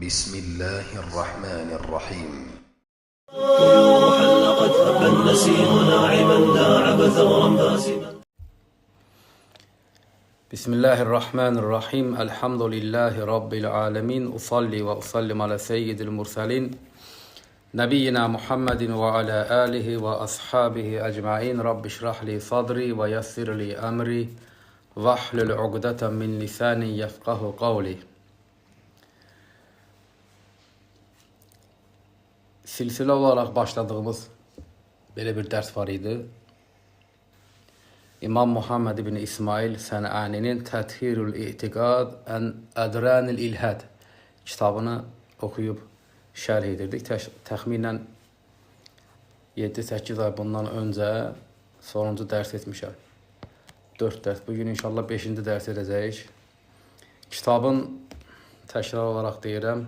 بسم الله الرحمن الرحيم. طيور حلقت هب النسيم ناعما داعب ثورا باسما. بسم الله الرحمن الرحيم. الحمد لله رب العالمين. أصلي وأسلم على سيد المرسلين نبينا محمد وعلى آله وأصحابه أجمعين. رب اشرح لي صدري ويسر لي أمري واحلل عقدة من لساني يفقه قولي. Silsilə olaraq başladığımız belə bir dərs var idi. İmam Muhammed ibn İsmail Sən'aninin Təthhirul İ'tiqad ən Ədranil İlhad kitabını oxuyub şərh edirdik. Təxminən 7-8 ay bundan öncə sonuncu dərs etmişəm. 4 dərs. Bugün inşallah 5-ci dərs edəcəyik. Kitabın təkrar olaraq deyirəm,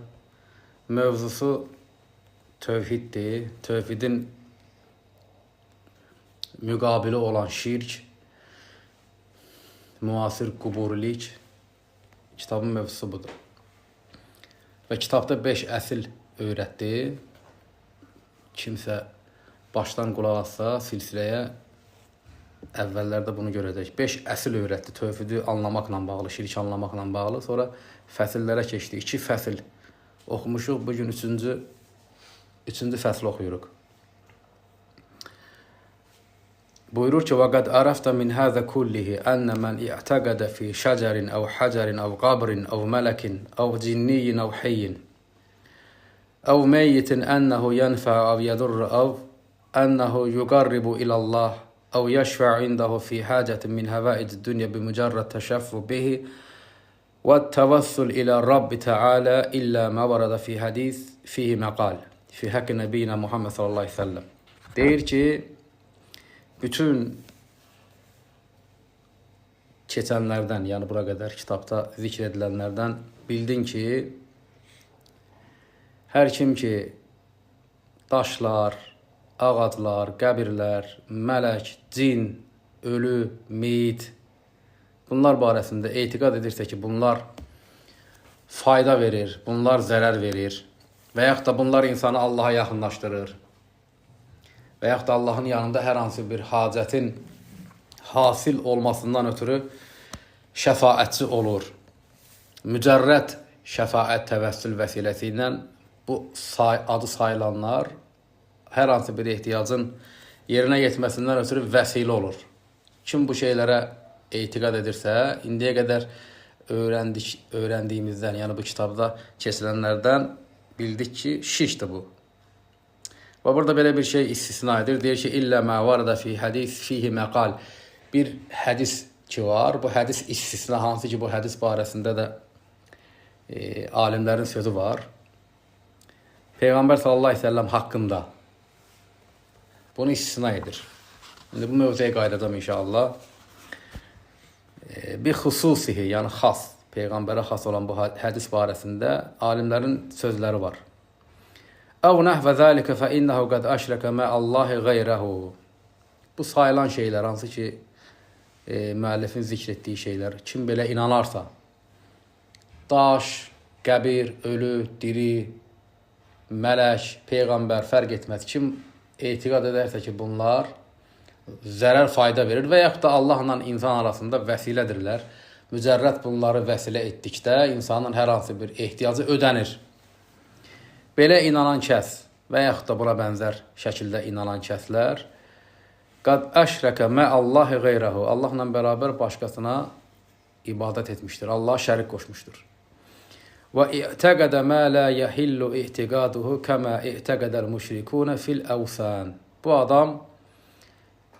mövzusu tövhiddir. Tövhidin müqabili olan şirk, müasir quburilik. Kitabın mövzusu budur. Və kitabda 5 əsil öyrətdi. Kimsə başdan qulaq atsa silsiləyə əvvəllərdə bunu görəcək. 5 əsil öyrətdi. Tövhidi anlamaqla bağlı, şirk anlamaqla bağlı. Sonra fəsillərə keçdi. 2 fəsil oxumuşuq. Bugün üçüncü fəsli oxuyuruq. Buyurur ki, وَقَدْ عَرَفْتَ مِنْ هَذَا كُلِّهِ أَنَّ مَنْ اِعْتَقَدَ فِي شَجَرٍ أَوْ حَجَرٍ أَوْ قَبْرٍ أَوْ مَلَكٍ أَوْ جِنِّيٍّ أَوْ حِيٍّ أَوْ مَيِّتٍ أَنَّهُ يَنْفَعُ أَوْ يَضُرُّ أَوْ أَنَّهُ يُقَرِّبُ إِلَى اللَّهِ أَوْ يَشْفَعُ عِنْدَهُ فِي حَاجَةٍ مِنْ هَوَائِجِ الدُّنْيَا بِمُجَرَّدِ التَّشَفُّعِ بِهِ وَالتَّوَسُّلِ إِلَى الرَّبِّ تَعَالَى إِلَّا مَا وَرَدَ فِي حَدِيثٍ فِيهِ مَقَالٌ fi haqqı nəbiyyina Muhammed sallallahu aleyhi ve sellem. Deyir ki, bütün keçənlərdən, yəni bura qədər kitabda zikr edilənlərdən bildin ki, hər kim ki, daşlar, ağaclar, qəbirlər, mələk, cin, ölü, meyit, bunlar barəsində etiqad edirsə ki, bunlar fayda verir, bunlar zərər verir, və yaxud da bunlar insanı Allaha yaxınlaşdırır və yaxud da Allahın yanında hər hansı bir hacətin hasil olmasından ötürü şəfaətçi olur. Mücərrəd şəfaət təvəssül vəsiləsi ilə bu adı sayılanlar hər hansı bir ehtiyacın yerinə yetməsindən ötürü vəsilə olur. Kim bu şeylərə etiqad edirsə, indiyə qədər öyrəndiyimizdən, yəni bu kitabda keçilənlərdən bildik ki, şirkdir bu. Və burada belə bir şey istisna edir. Deyir ki, illə mə varada fi hədis fihi məqal. Bir hədis ki var. Bu hədis istisna, hansı ki bu hədis barəsində də alimlərin sözü var. Peyğəmbər sallallahu aleyhi ve sellem haqqında bunu istisna edir. İndi bu mövzuya qayıdacağım inşallah. Bir xüsusihi, yəni xas, Peyğəmbərə xas olan bu hədis barəsində alimlərin sözləri var. Əv nəhvə zəlikə fə innəhu qəd əşrəkə mə'allahi qeyrəhu. Bu sayılan şeylər, hansı ki müəllifin zikr etdiyi şeylər, kim belə inanarsa, daş, qəbir, ölü, diri, mələk, Peyğəmbər fərq etməz. Kim etiqad edərsə ki, bunlar zərər fayda verir və yaxud da Allahla insan arasında vəsilədirlər. Mücərrəd bunları vəsilə etdikdə insanın hər hansı bir ehtiyacı ödənir. Belə inanan kəs və yaxud da buna bənzər şəkildə inanan kəslər qad əşrəkə mə'allahi qeyrəhu. Allahla bərabər başqasına ibadət etmişdir. Allah şərik qoşmuşdur. Və i'təqədə mə lə yəhillu i'tiqaduhu kəmə i'təqədəl müşrikunə fil əvsən. Bu adam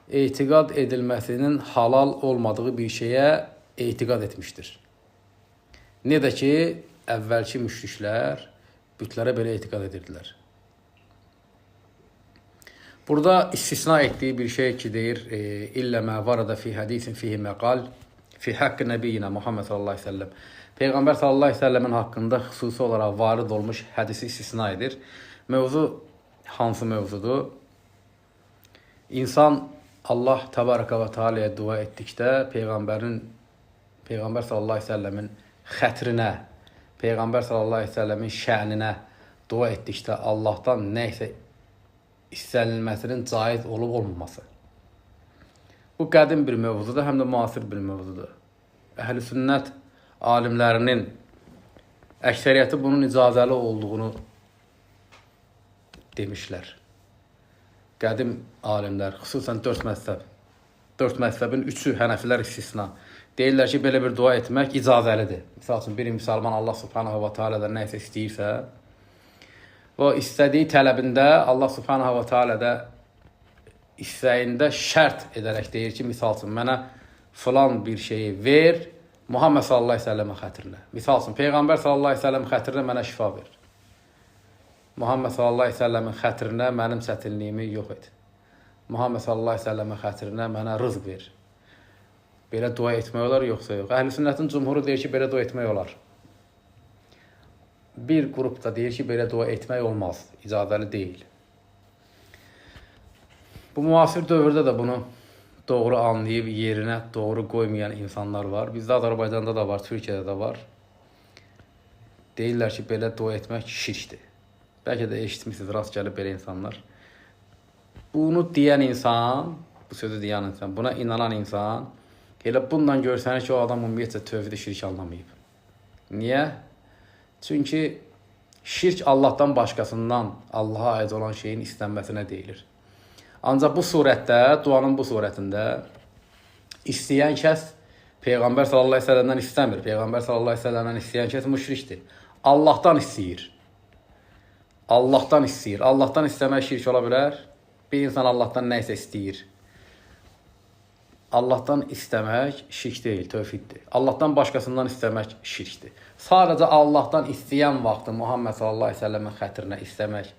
etiqad edilməsinin halal olmadığı bir şeyə etiqad etmişdir. Ne də ki, əvvəlki müşriklər bütlərə belə etiqad edirdilər. Burada istisna etdiyi bir şey ki, deyir, illə mə varada fi hədisin fihi məqal fi haqqı nəbiyyina Muhammed sallallahu aleyhi ve sellem. Peyğəmbər sallallahu aleyhi ve sellemin haqqında xüsusi olaraq varid olmuş hədisi istisna edir. Mövzu hansı mövzudur? İnsan Allah təbaraka və teala'ya dua etdikdə Peyğəmbər sallallahu aleyhi ve sellemin xətrinə, Peyğəmbər sallallahu əleyhi və səlləmin şəninə dua etdikdə Allahdan nə isə istənilməsinin caiz olub olmaması. Bu qədim bir mövzudur, həm də müasir bir mövzudur. Əhl-i sünnət alimlərinin əksəriyyəti bunun icazəli olduğunu demişlər. Qədim alimlər, xüsusən 4 məzhəbin 3-ü Hənəfilər istisna. Deyirlər ki, belə bir dua etmək icazəlidir. Misal üçün, bir müsəlman Allah subhanahu wa ta'alədən nə isə istəyirsə, və istədiyi tələbində Allah subhanahu wa ta'alədə istəyində şərt edərək deyir ki, misal üçün, mənə filan bir şeyi ver, Muhammed sallallahu aleyhi ve sellem'in xətrinə. Misal üçün, Peyğəmbər sallallahu aleyhi ve sellem xətrinə mənə şifa ver. Muhammed sallallahu aleyhi ve sellem'in xətrinə mənim çətinliyimi yox et. Muhammed sallallahu aleyhi ve sellem'in xətrinə mənə rızq ver. Belə dua etmək olar, yoxsa yox. Əhl-i sünnətin cümhuru deyir ki, belə dua etmək olar. Bir qrup da deyir ki, belə dua etmək olmaz, icazəli deyil. Bu müasir dövrdə də bunu doğru anlayıb, yerinə doğru qoymayan insanlar var. Bizdə Azərbaycanda da var, Türkiyədə də var. Deyirlər ki, belə dua etmək şirkdir. Bəlkə də eşitmişsiniz, rast gəlib belə insanlar. Bunu deyən insan, bu sözü deyən insan, buna inanan insan, elə bundan görsənir ki, o adam ümumiyyətcə tövhid-i şirk anlamayıb. Niyə? Çünki şirk Allahdan başqasından Allaha aid olan şeyin istənməsinə deyilir. Ancaq bu surətdə, duanın bu surətində istəyən kəs Peyğəmbər sallallahu əleyhi və səlləmdən istəmir. Peyğəmbər sallallahu əleyhi və səlləmdən istəyən kəs müşrikdir. Allahdan istəyir. Allahdan istəyir. Allahdan istəmək şirk ola bilər. Bir insan Allahdan nə isə istəyir. Allahdan istəmək şirk deyil, tövhiddir. Allahdan başqasından istəmək şirkdir. Sadəcə Allahdan istəyən vaxtı Muhammed sallallahu əleyhi və səlləmin xətrinə istəmək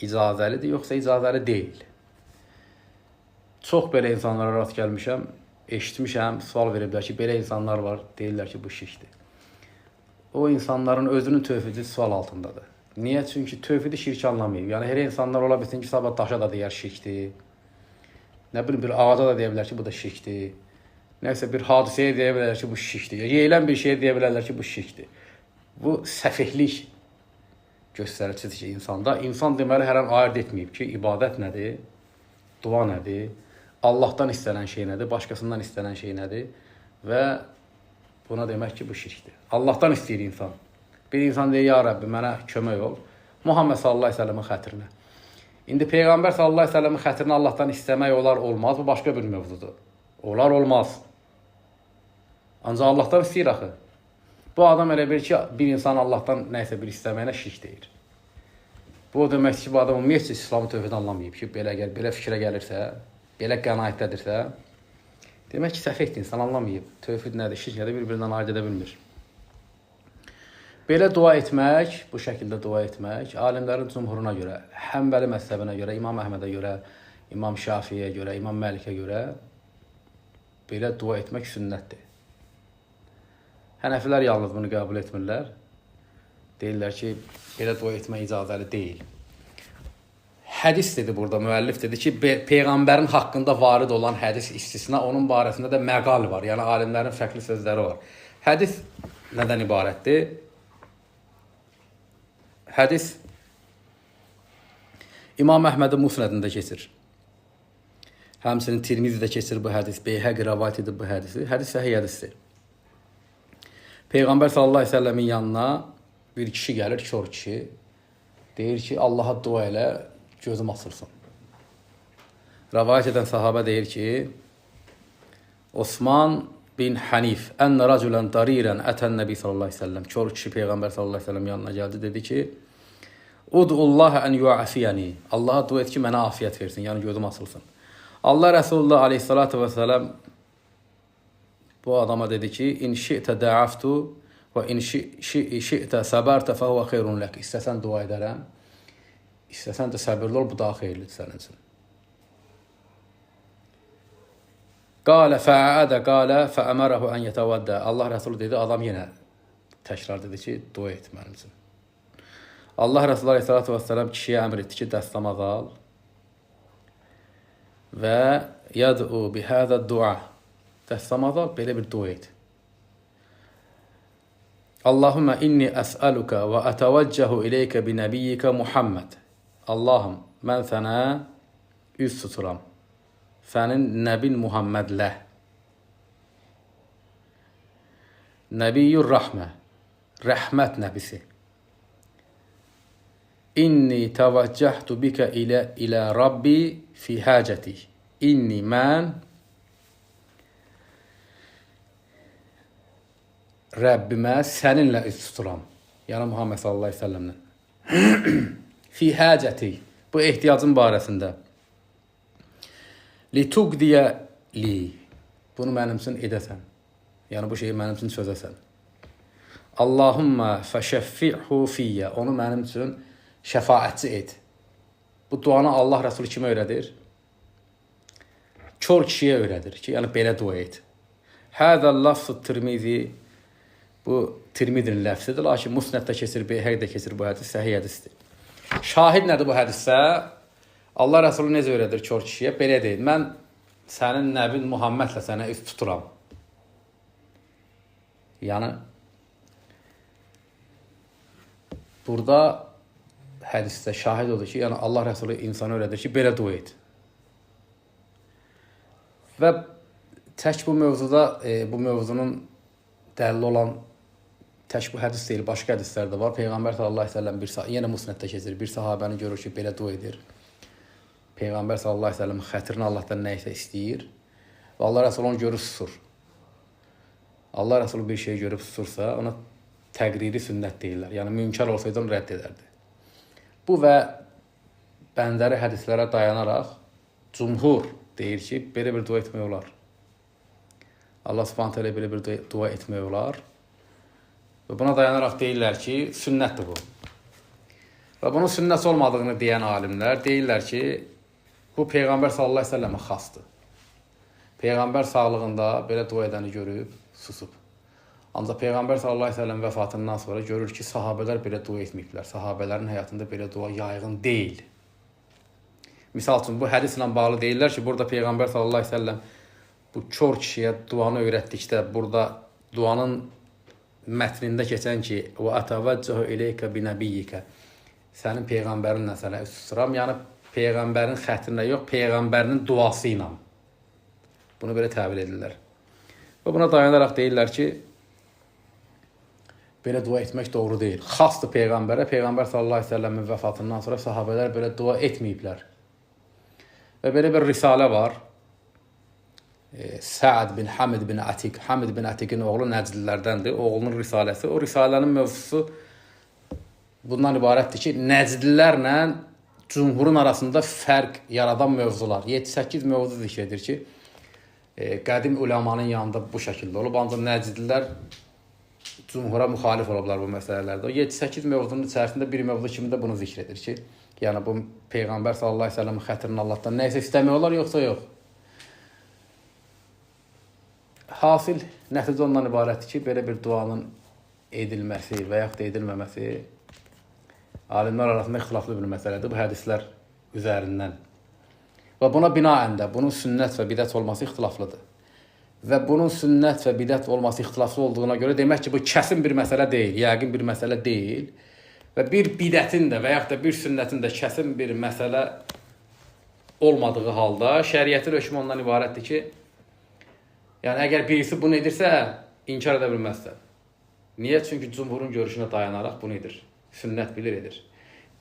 icazəlidir, yoxsa icazəli deyil. Çox belə insanlara rast gəlmişəm, eşitmişəm, sual veriblər ki, belə insanlar var, deyirlər ki, bu şirkdir. O insanların özünün tövhidi sual altındadır. Niyə? Çünki tövhidi şirk anlamayıb. Yəni, hər insanlar ola bilsin ki, sabah daşa da deyər şirkdir. Nə bilim, bir ağaca da deyə bilər ki, bu da şirkdir. Nəsə bir hadisəyə deyə bilərlər ki, bu şirkdir. Yeyilən bir şeyə deyə bilərlər ki, bu şirkdir. Bu səfihlik göstəricisidir ki, insanda. İnsan deməli hər an ayırt etməyib ki, ibadət nədir, dua nədir, Allahdan istənən şey nədir, başqasından istənən şey nədir və buna demək ki, bu şirkdir. Allahdan istəyir insan. Bir insan deyir, ya Rəbbi, mənə kömək ol. Muhammed sallallahu aleyhi ve sellemin xətrinə. İndi Peyğəmbər sallallahu əleyhi və səlləmin xətrini Allahdan istəmək olar, olmaz. Bu başqa bir mövzudur. Olar, olmaz. Ancaq Allahdan istəyir axı. Bu adam elə bir ki, bir insan Allahdan nəsə bir istəməyinə şirk deyir. Bu o deməkdir ki, bu adam ümumiyyətcə İslamı tövhid anlamayıb ki, belə fikrə gəlirsə, belə qənaətdədirsə, demək ki, səfehdir, insan anlamayıb. Tövhid nədir, şirk nədir, bir-birindən ayırt edə bilmir. Belə dua etmək, bu şəkildə dua etmək, alimlərin cümhuruna görə, Həmbəli məzhəbinə görə, İmam Əhmədə görə, İmam Şafiyə görə, İmam Məlikə görə belə dua etmək sünnətdir. Hənəfilər yalnız bunu qəbul etmirlər. Deyirlər ki, belə dua etmək icazəli deyil. Hədis dedi burada, müəllif dedi ki, Peyğəmbərin haqqında varid olan hədis istisna, onun barəsində də məqal var, yəni alimlərin fərqli sözləri var. Hədis nədən ibarətdir? Hədis İmam Əhmədin Musnədində keçir. Həmçinin Tirmizidə keçir bu hədis. Beyhəqi rəvayət edib bu hədisi. Hədis səhih hədisdir. Peyğəmbər sallallahu əleyhi və səlləmin yanına bir kişi gəlir, kör kişi. Deyir ki, Allaha dua elə, gözüm açılsın. Rəvayət edən sahabə deyir ki, Osman bin Hənif ənə rəculən darirən ətən nəbi sallallahu əleyhi və səlləm. Kör kişi Peyğəmbər sallallahu əleyhi və səlləm yanına gəldi, dedi ki, Ud'ullaha ən yu'afiyəni. Allaha dua et ki, mənə afiyət versin, yəni gözüm açılsın. Allah Resulullah aleyhissalatu vesselam bu adama dedi ki, in şi'tə da'aftu və in şi'tə səbərtə fəhvə xeyrun lək. İstəsən dua edərəm, istəsən də səbirli ol, bu daha xeyirlidir sənin üçün. Qalə fəədə qalə fəəmərəhu ən yətəvəddə. Allah Resulü dedi, adam yenə təkrar dedi ki, dua et mənim üçün. Allah Resulü aleyhissalatu vesselam kişiyə əmr etdi ki, dəstəmaz al və yəd'u bihədə dua. Dəstəmaz al, belə bir dua et. Allahümme inni əs'aluka və ətəvəccəhu ileykə bi nəbiyyikə Muhammed. Allahım, mən sənə üz tuturam. Sənin nəbin Muhammedlə. Nəbiyyur rəhmə, rəhmət nəbisi. İnni təvəccəhtu bikə ilə Rabbi fi həcəti. İnni mən Rəbbimə səninlə üz tuturam. Yəni Muhammed sallallahu aleyhi ve sellemlə. Fi həcəti. Bu ehtiyacın barəsində. Li tuqdiyə li. Bunu mənim üçün edəsən. Yəni bu şeyi mənim üçün çözəsən. Allahumma fəşəffi'hu fiyyə. Onu mənim üçün şəfaətçi et. Bu duanı Allah Rəsulü kimə öyrədir? Kör kişiyə öyrədir ki, yəni belə dua et. Həzəl lafzı Tirmizi. Bu Tirmidinin ləfzidir, lakin Musnəddə keçir, Beyhəqdə keçir bu hədis, səhih hədisdir. Şahid nədir bu hədisə? Allah Rəsulü necə öyrədir kör kişiyə? Belə deyil, mən sənin nəbin Muhammedlə sənə üz tuturam. Yəni, burada hədisdə şahid odur ki, yəni Allah Rəsulü insana öyrədir ki, belə dua et. Və tək bu mövzuda, bu mövzunun dəlil olan tək bu hədis deyil, başqa hədislər də var. Peyğəmbər sallallahu əleyhi və səlləm yenə Musnəddə keçir. Bir sahabəni görür ki, belə dua edir. Peyğəmbər sallallahu əleyhi və səlləm xətrini Allahdan nə isə istəyir və Allah Rəsulü onu görür susur. Allah Rəsulü bir şey görüb susursa, ona təqriri sünnət deyirlər. Yəni mümkün olsaydı onu rədd edərdi. Bu və bənzəri hədislərə dayanaraq cümhur deyir ki, belə bir dua etmək olar. Allah Subhanahu taala belə bir dua etmək olar. Və buna dayanaraq deyirlər ki, sünnətdir bu. Və bunun sünnət olmadığını deyən alimlər deyirlər ki, bu Peyğəmbər sallallahu əleyhi və səlləmə xasdır. Peyğəmbər sağlığında belə dua edəni görüb susub. Ancaq Peyğəmbər sallallahu əleyhi və səlləm vəfatından sonra görür ki, sahabelər belə dua etməyiblər. Sahabələrin həyatında belə dua yayğın deyil. Misal üçün, bu hədislə bağlı deyirlər ki, burada Peyğəmbər sallallahu əleyhi və səlləm bu kör kişiyə duanı öyrətdikdə, burada duanın mətnində keçən ki, və ətəvəccəhu ileykə bi nəbiyyikə, sənin Peyğəmbərinlə sənə üz tuturam, yəni Peyğəmbərin xətrinə yox, Peyğəmbərinin duası ilə. Bunu belə təvil edirlər. Və buna dayanaraq deyirlər ki, belə dua etmək doğru deyil. Xasdır Peyğəmbərə, Peyğəmbər sallallahu əleyhi və səlləmin vəfatından sonra sahabələr belə dua etməyiblər. Və belə bir risalə var. Səad bin Hamid bin Atik. Hamid bin Atikin oğlu Nəcdlilərdəndir. Oğlunun risaləsi. O risalənin mövzusu bundan ibarətdir ki, Nəcdlilərlə cümhurun arasında fərq yaradan mövzular. 7-8 mövzu zikr edir ki, qədim uləmanın yanında bu şəkildə olub. Ancaq Nəcdlilər cümhura müxalif olublar bu məsələlərdə. O 7-8 mövzunun içərisində bir mövzu kimi də bunu zikr edir ki, yəni bu Peyğəmbər sallallahu əleyhi və səlləmin xətrini Allahdan nə isə istəmək olar, yoxsa yox. Hasil nəticə ondan ibarətdir ki, belə bir duanın edilməsi və yaxud da edilməməsi alimlər arasında ixtilaflı bir məsələdir bu hədislər üzərindən. Və buna binaən də bunun sünnət və bidət olması ixtilaflıdır. Və bunun sünnət və bidət olması ixtilaflı olduğuna görə demək ki, bu kəsin bir məsələ deyil, yəqin bir məsələ deyil. Və bir bidətin də və yaxud da bir sünnətin də kəsin bir məsələ olmadığı halda şəriətin hökmü ondan ibarətdir ki, yəni, əgər birisi bunu edirsə, inkar edə bilməzsə. Niyə? Çünki cümhurun görüşünə dayanaraq bunu edir. Sünnət bilir, edir.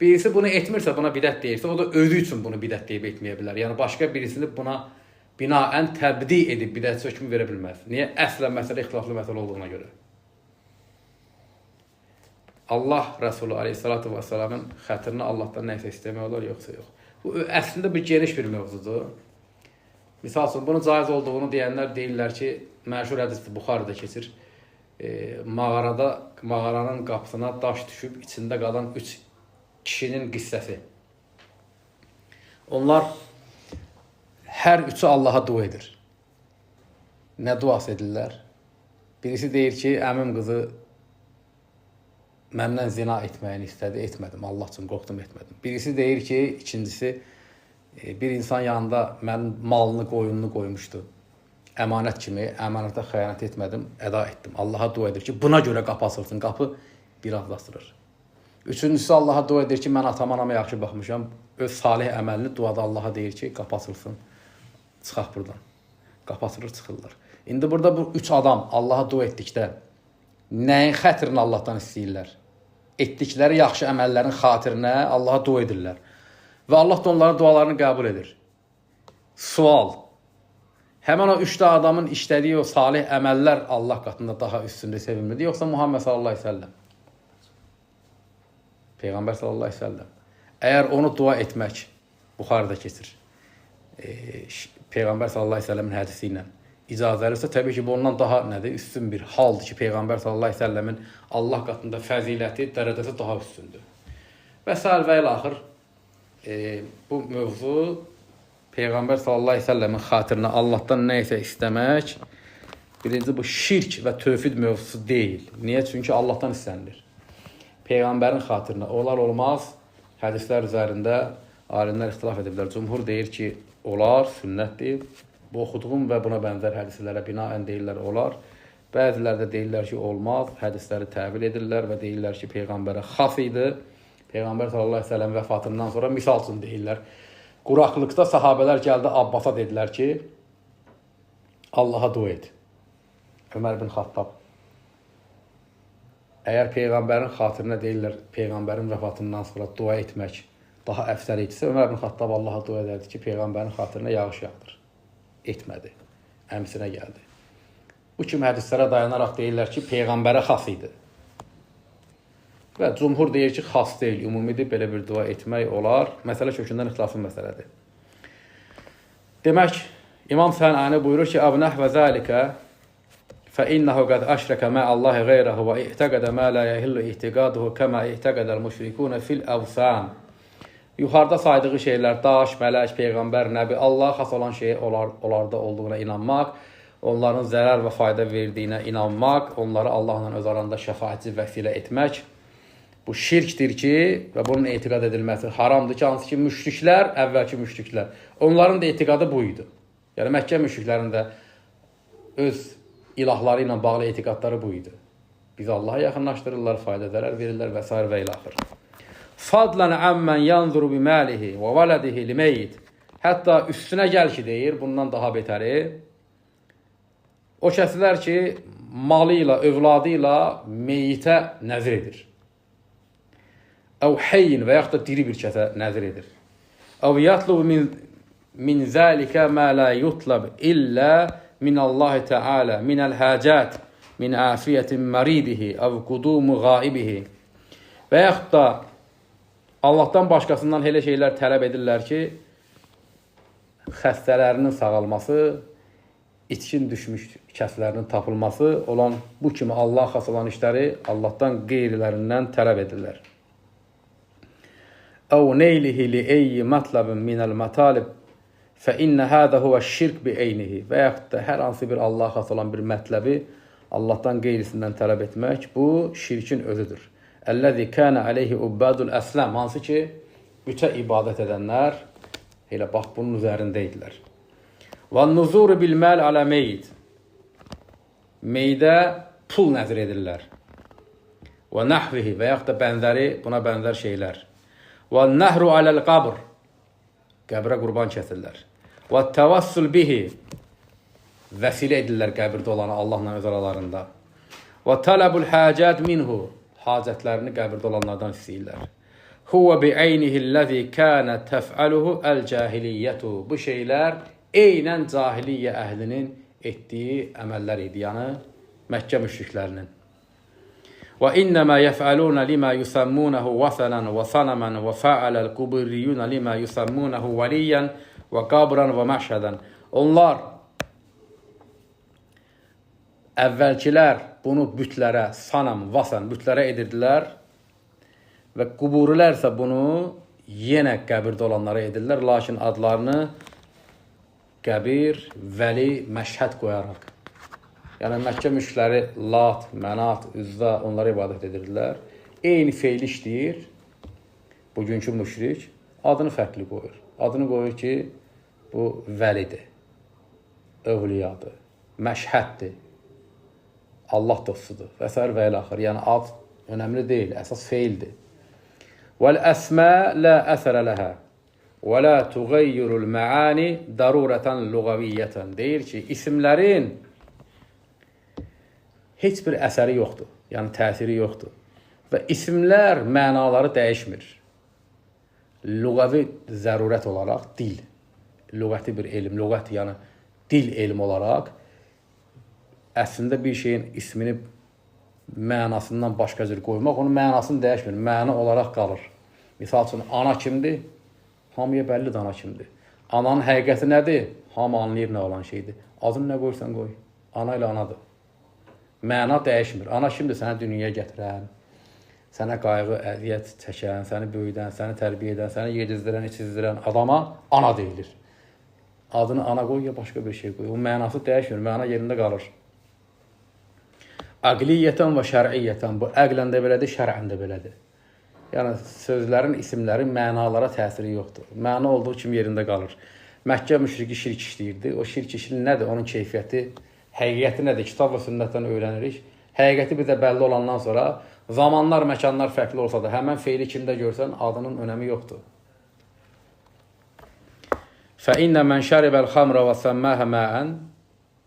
Birisi bunu etmirsə, buna bidət deyirsə, o da özü üçün bunu bidət deyib etməyə bilər. Yəni, başqa birisini buna binaən təbdi edib bidət hökmü verə bilməz. Niyə? Əslən məsələ ixtilaflı məsələ olduğuna görə. Allah Rəsulü aleyhissalatu və səlamın xətrini Allahdan nə isə istəmək olar, yoxsa yox. Bu, əslində bir geniş bir mövzudur. Misal üçün, bunun caiz olduğunu deyənlər deyirlər ki, məşhur hədisdir, Buxarıda keçir. Mağaranın qapısına daş düşüb, içində qalan 3 kişinin qissəsi. Onlar hər üçü Allaha dua edir. Nə duası edirlər? Birisi deyir ki, əmim qızı məndən zina etməyini istədi, etmədim, Allah üçün qorxdum, etmədim. Birisi deyir ki, ikincisi, bir insan yanında mənim malını, qoyununu qoymuşdu. əmanət kimi, əmanətə xəyanət etmədim, əda etdim. Allaha dua edir ki, buna görə qapı açılsın, qapı biraz açılır. Üçüncüsü, Allaha dua edir ki, mən atama anama yaxşı baxmışam, öz salih əməlini duada Allaha deyir ki, qapı açılsın, çıxaq buradan. Qapı açılır, çıxırlar. İndi burada bu üç adam Allaha dua etdikdə nəyin xətrini Allahdan istəyirlər? Etdikləri yaxşı əməllərin xatirinə Allaha dua edirlər. Və Allah da onların dualarını qəbul edir. Sual. Həmən o üçdə adamın işlədiyi o salih əməllər Allah qatında daha üstündə sevilmirdi, yoxsa Muhammed sallallahu aleyhi ve sellem? Peyğəmbər sallallahu aleyhi ve sellem. Əgər onu dua etmək, Buxarıda keçir, Peyğəmbər sallallahu aleyhi ve sellemin hədisi ilə icazəlirsə, təbii ki, bu ondan daha nədir? Üstün bir haldır ki, Peyğəmbər sallallahu aleyhi ve sellemin Allah qatında fəziləti, dərəcəsi daha üstündür. Və səl və ilaxır, bu mövzu Peyğəmbər sallallahu aleyhi ve sellemin xatirinə Allahdan nəysə istəmək, birinci bu şirk və tövhid mövzusu deyil. Niyə? Çünki Allahdan istənilir. Peyğəmbərin xatirinə olar olmaz, hədislər üzərində alimlər ixtilaf ediblər. Cumhur deyir ki, olar, sünnətdir. Bu oxuduğum və buna bənzər hədislərə binaən deyirlər, olar. Bəzilər də deyirlər ki, olmaz. Hədisləri təvil edirlər və deyirlər ki, Peyğəmbərə xas idi. Peyğəmbər sallallahu aleyhi ve sellem vəfatından sonra misal üçün deyirlər. Quraqlıqda sahabələr gəldi Abbasa dedilər ki, Allaha dua et. Ömər bin Xattab. Əgər Peyğəmbərin xatirinə deyirlər, Peyğəmbərin vəfatından sonra dua etmək daha əfsəl etsə, Ömər bin Xattab Allaha dua edərdi ki, Peyğəmbərin xatirinə yağış yağdır. Etmədi. Əmsinə gəldi. Bu kimi hədislərə dayanaraq deyirlər ki, Peyğəmbərə xas idi. Və cumhur deyir ki, xas deyil, ümumidir, belə bir dua etmək olar. Məsələ kökündən ixtilaflı məsələdir. Demək, İmam Sənani buyurur ki, Əbnəh və zəlikə fəinnəhu qəd əşrəkə mə'allahi qeyrəhu və ihtəqədə mə lə yəhillu ihtiqaduhu kəmə ihtəqədəl müşrikunə fil əvsən. Yuxarıda saydığı şeylər, daş, mələk, Peyğəmbər, Nəbi, Allah xas olan şey onlarda olduğuna inanmaq, onların zərər və fayda verdiyinə inanmaq, onları Allahla öz aranda şəfaətçi vəsilə etmək, bu şirkdir ki, və bunun etiqad edilməsi haramdır ki, hansı ki, müşriklər, əvvəlki müşriklər, onların da etiqadı bu idi. Yəni, Məkkə müşriklərin də öz ilahları ilə bağlı etiqadları bu idi. Bizi Allaha yaxınlaşdırırlar, fayda zərər verirlər və s. və ilaxır. Fadlan əmmən yanzuru biməlihi və vələdihi limeyyid. Hətta üstünə gəl ki, deyir, bundan daha betəri. O kəslər ki, malı ilə, övladı ilə meyitə nəzir edir. Əv heyyin və yaxud da diri bir kəsə nəzir edir. Əv yatlubu min zəlikə mə lə yutlab illə minallahi təalə, minəl həcət, min əfiyyətin məridihi, əv qudumu qaibihi. Və yaxud da Allahdan başqasından elə şeylər tələb edirlər ki, xəstələrinin sağalması, itkin düşmüş kəslərinin tapılması olan bu kimi Allah xas olan işləri Allahdan qeyrilərindən tələb edirlər. Əv neylihi li eyyi mətləbin minəl mətalib fə innə hədə huvə şirk bi eynihi. Və yaxud da hər hansı bir Allah xas olan bir mətləbi Allahdan qeyrisindən tələb etmək, bu şirkin özüdür. Əlləzi kənə aleyhi ubbadul əsləm, hansı ki, bütə ibadət edənlər elə bax bunun üzərində idilər. Və nuzuru bilməl alə meyd, meydə pul nəzir edirlər. Və nəhvihi və yaxud da bənzəri, buna bənzər şeylər. Və nəhru aləl qabr, qəbrə qurban kəsirlər. Və təvassul bihi, vəsilə edirlər qəbirdə olanı Allahla öz aralarında. Və tələbul həcət minhu, hacətlərini qəbirdə olanlardan istəyirlər. Huvə bi'eynihilləzi kənə təf'aluhu əl-cahiliyyətu. Bu şeylər eynən cahiliyyə əhlinin etdiyi əməllər idi, yəni Məkkə müşriklərinin. Və innəmə yəf'alunə limə yusammunəhu vəsənən və sanəmən və fəaləl qubriyyunə limə yusammunəhu vəliyyən və qabran və məşhədən. Onlar, əvvəlkilər bunu bütlərə, sanam, vasan, bütlərə edirdilər və quburilərsə bunu yenə qəbirdə olanlara edirlər, lakin adlarını qəbir, vəli, məşhəd qoyaraq. Yəni, Məkkə müşrikləri Lat, Mənat, Üzzə, onlara ibadət edirdilər. Eyni feyli işləyir, bugünkü müşrik, adını fərqli qoyur. Adını qoyur ki, bu vəlidir, övliyadır. məşhəddir, Allah dostudur və s. və ilə axır. Yəni ad önəmli deyil, əsas feildir. Vəl-əsmə lə əsərə ləhə və lə tuğayyirul məani darurətən luğaviyyətən. Deyir ki, isimlərin heç bir əsəri yoxdur, yəni təsiri yoxdur. Və isimlər mənaları dəyişmir. Lüğəvi zərurət olaraq dil, lüğəti bir elm, lüğət yəni dil elmi olaraq əslində bir şeyin ismini mənasından başqa cür qoymaq, onun mənasını dəyişmir, məna olaraq qalır. Misal üçün, ana kimdir? Hamıya bəllidir ana kimdir. Ananın həqiqəti nədir? Hamı anlayır nə olan şeydir. Adını nə qoyursan qoy, ana ilə anadır. Məna dəyişmir. Ana kimdir? Sənə dünyaya gətirən, sənə qayğı, əziyyət çəkən, səni böyüdən, səni tərbiyə edən, səni yedizdirən, içizdirən adama ana deyilir. Adını ana qoy ya başqa bir şey qoy. O mənası dəyişmir, məna yerində qalır. Əqliyyətən və şər'iyyətən. Bu əqlən də belədir, şər'ən də belədir. Yəni, sözlərin, isimlərin mənalara təsiri yoxdur. Məna olduğu kimi yerində qalır. Məkkə müşriki şirk işləyirdi. O şirk işli nədir? Onun keyfiyyəti, həqiqəti nədir? Kitab və sünnətdən öyrənirik. Həqiqəti bizə bəlli olandan sonra zamanlar, məkanlar fərqli olsa da həmən feili kimdə görsən adının önəmi yoxdur. فَإِنَّ مَنْ شَرِبَ الْخَمْرَ وَسَمَّاهَ مَاءً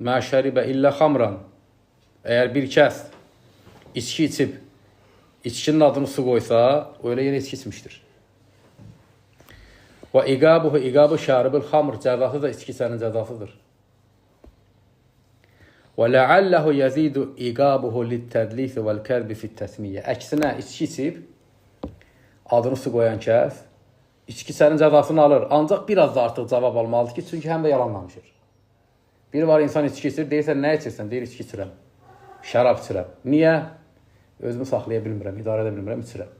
مَا شَرِبَ إِلَّا خَمْرًا. Əgər bir kəs içki içib, içkinin adını su qoysa, öyle yenə içki içmişdir. Və iqabuhu iqabu şaribul xamr. Cəzası da içki içənin cəzasıdır. Və ləalləhu yəzidu iqabuhu littədlisi vəl-kərbi fit-təsmiyyə. Əksinə, içki içib, adını su qoyan kəs, içki içənin cəzasını alır. Ancaq biraz da artıq cavab almalıdır ki, çünki həm də yalan danışır. Bir var insan içki içir, deyirsən, nə içirsən? Deyir, içki içirəm. Şərab içirəm. Niyə? Özümü saxlaya bilmirəm, idarə edə bilmirəm, içirəm.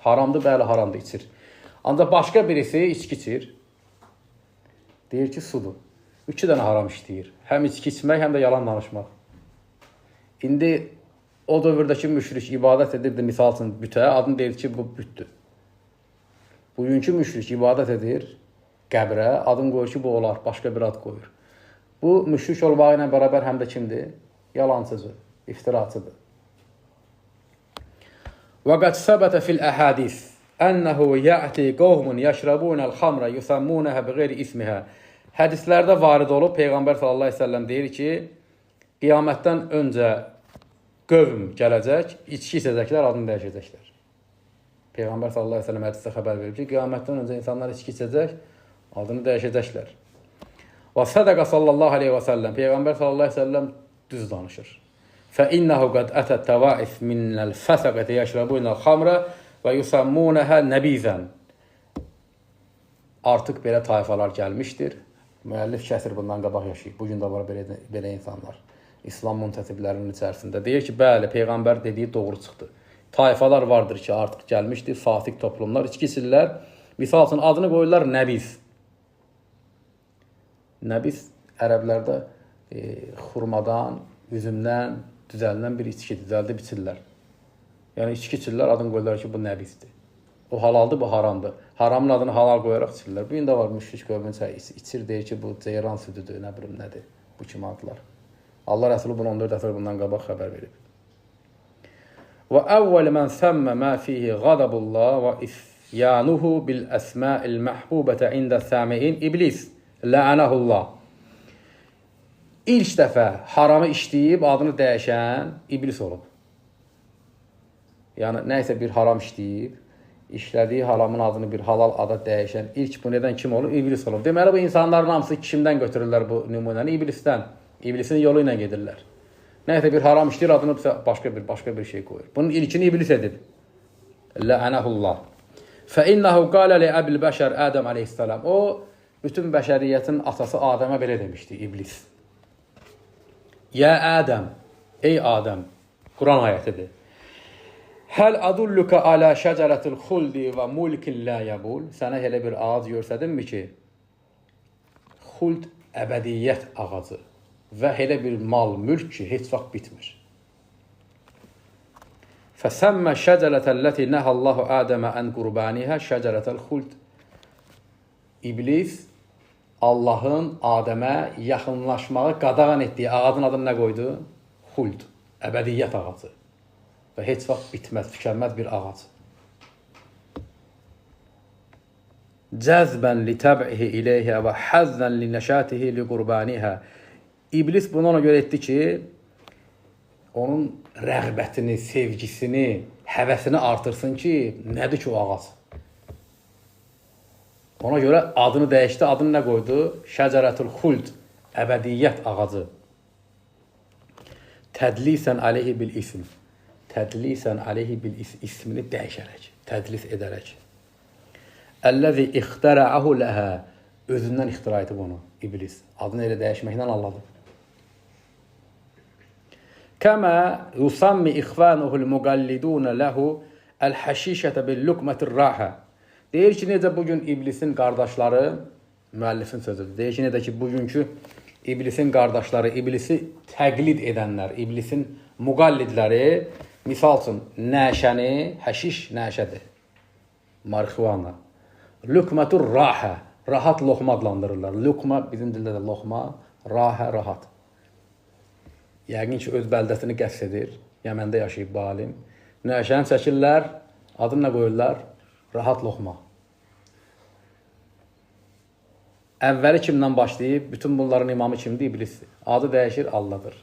Haramdır, bəli, haramdır, içir. Ancaq başqa birisi içki içir. Deyir ki, sudur. 2 dənə haram işləyir. Həm içki içmək, həm də yalan danışmaq. İndi o dövrdəki müşrik ibadət edirdi, misal üçün bütə, adını deyir ki, bu bütdür. Bugünkü müşrik ibadət edir qəbrə, adını qoyur ki, bu olar, başqa bir ad qoyur. Bu, müşrik olmağı ilə bərabər həm də kimdir? Yalancıdır, iftiraçıdır. وَقَدْ سَبَتَ فِي الْأَحَادِيثِ أَنَّهُ يَأْتِي قَوْمٌ يَشْرَبُونَ الْخَمْرَ يُسَمُّونَهَا بِغَيْرِ إِسْمِهَا. Hədislərdə varid olub, Peyğəmbər sallallahu əleyhi və səlləm deyir ki, qiyamətdən öncə qövm gələcək, içki içəcəklər, adını dəyişəcəklər. Peyğəmbər sallallahu əleyhi və səlləm hədisdə xəbər verir ki, qiyamətdən öncə insanlar içki içəcək, adını dəyişəcəklər. Və sədəqə sallallahu əleyhi və səlləm. Peyğəmbər sallallahu əleyhi və səlləm düz danışır. فَإِنَّهُ قَدْ أَتَى التَّوَائِفْ مِنَ الْفَسَقَةِ يَشْرَبُونَ الْخَمْرَ وَيُسَمُّونَهَا نَبِيذًا. Artıq belə tayfalar gəlmişdir. Müəllif kəsir bundan qabaq yaşayıb. Bugün də var belə insanlar. İslam müntəsiblərinin içərisində. Deyir ki, bəli, Peyğəmbər dediyi doğru çıxdı. Tayfalar vardır ki, artıq gəlmişdir. Fasik toplumlar, içki içirlər. Misal üçün, adını qoyurlar nəbiz. Nəbiz ərəblərdə xurmadan, üzümdən düzəldən bir içki, düzəldib içirlər. Yəni, içki içirlər, adını qoyurlar ki, bu nəbizdir. O halaldır, bu haramdır. Haramın adını halal qoyaraq içirlər. Bu gün də var, müşrik qövmün içir, deyir ki, bu ceyran südüdür, nə bilim nədir, bu kimi adlar. Allah Rəsulü bunu 14 dəfə bundan qabaq xəbər verib. Və əvvəl mən səmmə mə fihi qadabullah və isyanuhu bil əsma'il məhbubətə ində səmiin iblis lə'ənəhullah. İlk dəfə haramı işləyib, adını dəyişən iblis olub. Yəni, nəysə bir haram işləyib, işlədiyi haramın adını bir halal ada dəyişən ilk bunu edən kim olur? İblis olub. Deməli, bu insanların hamısı kimdən götürürlər bu nümunəni? İblisdən. İblisin yolu ilə gedirlər. Nəysə bir haram işləyir, adını başqa bir şey qoyur. Bunun ilkini iblis edib. Lə'ənəhullah. Fəinnəhu qalə li əbil bəşər Ədəm aleyhissalam. O, bütün bəşəriyyətin atası Adəmə belə demişdi, iblis. Yə Ədəm, ey Adəm, Quran ayətidir. Həl adulluka alə şəcərətil xuldi və mulkin lə yəbul. Sənə elə bir ağac görsədimmi ki, xuld əbədiyyət ağacı və elə bir mal, mülk ki, heç vaxt bitmir. Fəsəmmə şəcərətəlləti nəhəllahu Ədəmə ən qurbanihə şəcərətəl xuld. İblis Allahın Adəmə yaxınlaşmağı qadağan etdiyi ağacın adını nə qoydu? Xuld, əbədiyyət ağacı. Və heç vaxt bitməz, tükənməz bir ağac. Cəzbən li təb'ihi iləyhə və həzzən li nəşətihi li qurbanihə. İblis bunu ona görə etdi ki, onun rəğbətini, sevgisini, həvəsini artırsın ki, nədir ki o ağac? Ona görə adını dəyişdi, adını nə qoydu? Şəcərətül xuld, əbədiyyət ağacı. Tədlisən aleyhi bil ism. Tədlisən aleyhi bil ismini dəyişərək, tədlis edərək. Əlləzi ixtərəəhu ləhə. Özündən ixtira edib onu, iblis. Adını elə dəyişməklə anladı. Kəmə yusammi ixvanuhul müqallidunə ləhu əl-həşişətə bil-lukmətir rəhə. Deyir ki, necə bugün iblisin qardaşları, müəllifin sözüdür, deyir ki, necə ki, bugünkü iblisin qardaşları, iblisi təqlid edənlər, iblisin müqallidləri, misal üçün, nəşəni, həşiş nəşədir, marixuana, lükmətur rahə, rahat loxma adlandırırlar. Lükmə, bizim dildə də loxma, rahə, rahat. Yəqin ki, öz bəldəsini qəsd edir, Yəməndə yaşayıb bu alim. Nəşəni çəkirlər, adını nə qoyurlar? Rahat loxma. Əvvəli kimdən başlayıb? Bütün bunların imamı kimdir? İblisdir. Adı dəyişir, Allahdır.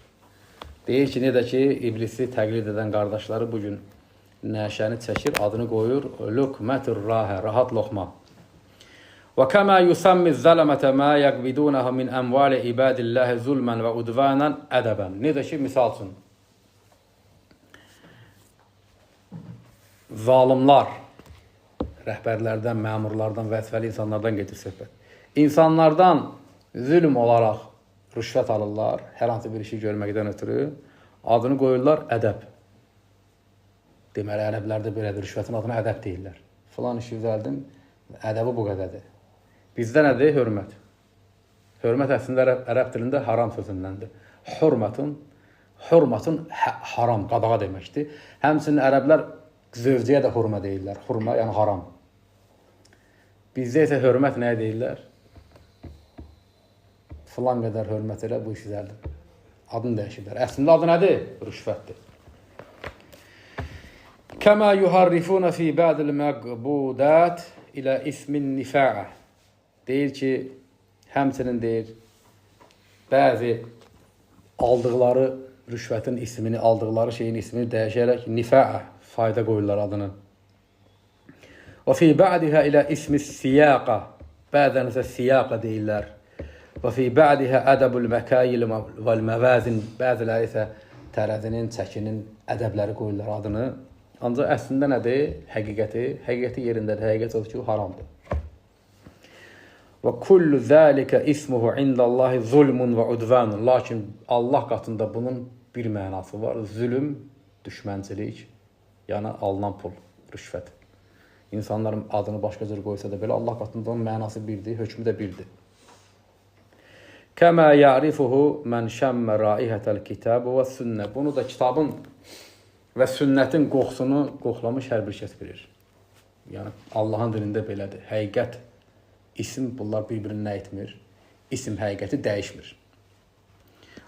Deyir ki, necə ki, iblisi təqlid edən qardaşları bugün nəşəni çəkir, adını qoyur. Lukmətur rahə, rahat loxma. Və kəmə yusammi zələmətə mə yəqbidunəhə min əmvali ibadilləhi zulmən və udvanən ədəbən. Necə ki, misal üçün, zalimlar, rəhbərlərdən, məmurlardan, vəzifəli insanlardan gedir söhbət. İnsanlardan zülm olaraq rüşvət alırlar, hər hansı bir işi görməkdən ötürü, adını qoyurlar ədəb. Deməli, ərəblərdə belədir, rüşvətin adına ədəb deyirlər. Filan işi düzəldim, ədəbi bu qədədir. Bizdə nədir? Hörmət. Hörmət əslində ərəb dilində haram sözündəndir. Hurmatun haram, qadağa deməkdir. Həmçinin ərəblər zövcəyə də hurma deyirlər. Hurma, yəni haram. Bizdə isə hörmət nəyə deyirlər? Filan qədər hörmət elə bu iş düzəldir. Adını dəyişirlər. Əslində adı nədir? Rüşvətdir. Kəmə yuharrifunə fi bədil məqbudət ilə ismin nifəə. Deyir ki, həmçinin deyir, bəzi aldıqları rüşvətin ismini, aldıqları şeyin ismini dəyişərək nifəə, fayda qoyurlar adını. Və fi ba'dihə ilə ismi siyaqa, bəzən isə siyaqa deyirlər. Və fi ba'dihə ədəbul məkayil vəl məvəzin, bəziləri isə tərəzinin, çəkinin ədəbləri qoyurlar adını. Ancaq əslində nədir? Həqiqəti yerindədir, həqiqət odur ki, haramdır. Və kullu zəlikə ismuhu indallahi zulmun və udvanun. Lakin Allah qatında bunun bir mənası var. Zülüm, düşmənçilik, yəni alınan pul, rüşvət. İnsanların adını başqa cür qoysa da belə, Allah qatında onun mənası birdir, hökmü də birdir. Kəmə ya'rifuhu mən şəmmə raihətəl kitabu və sünnə. Bunu da kitabın və sünnətin qoxusunu qoxlamış hər bir kəs bilir. Yəni, Allahın dilində belədir. Həqiqət, isim bunlar bir-birini nə etmir? İsim həqiqəti dəyişmir.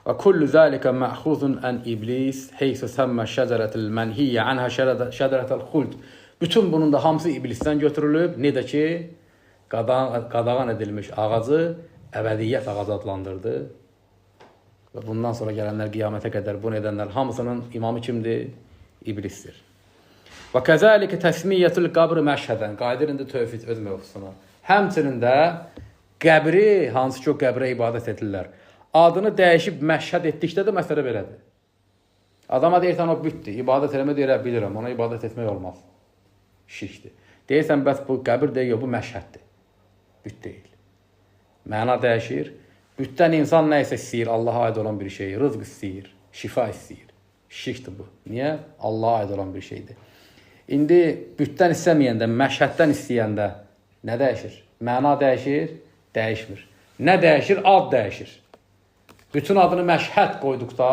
Və kullu zəlikə məxuzun ən iblis heysə səmmə şəcərətil mənhiyyə anhə şəcərətəl xuld. Bütün bunun da hamısı iblisdən götürülüb. Necə ki, qadağan edilmiş ağacı əbədiyyət ağacı adlandırdı. Və bundan sonra gələnlər qiyamətə qədər bunu edənlər hamısının imamı kimdir? İblisdir. Və kəzəlikə təsmiyyətül qabr məşhədən. Qayıdır indi tövhid öz mövzusuna. Həmçinin də qəbri, hansı ki o qəbrə ibadət edirlər, adını dəyişib məşhəd etdikdə də məsələ belədir. Adama deyirsən o bütdür, ibadət eləmə deyirə bilirəm, ona ibadət etmək olmaz. Şirkdir. Deyirsən, bəs bu qəbir deyil, bu məşhəddir. Büt deyil. Məna dəyişir. Bütdən insan nə isə istəyir, Allaha aid olan bir şey, rızq istəyir, şifa istəyir. Şirkdir bu. Niyə? Allaha aid olan bir şeydir. İndi bütdən istəməyəndə, məşhəddən istəyəndə nə dəyişir? Məna dəyişir, dəyişmir. Nə dəyişir? Ad dəyişir. Bütün adını məşhəd qoyduqda,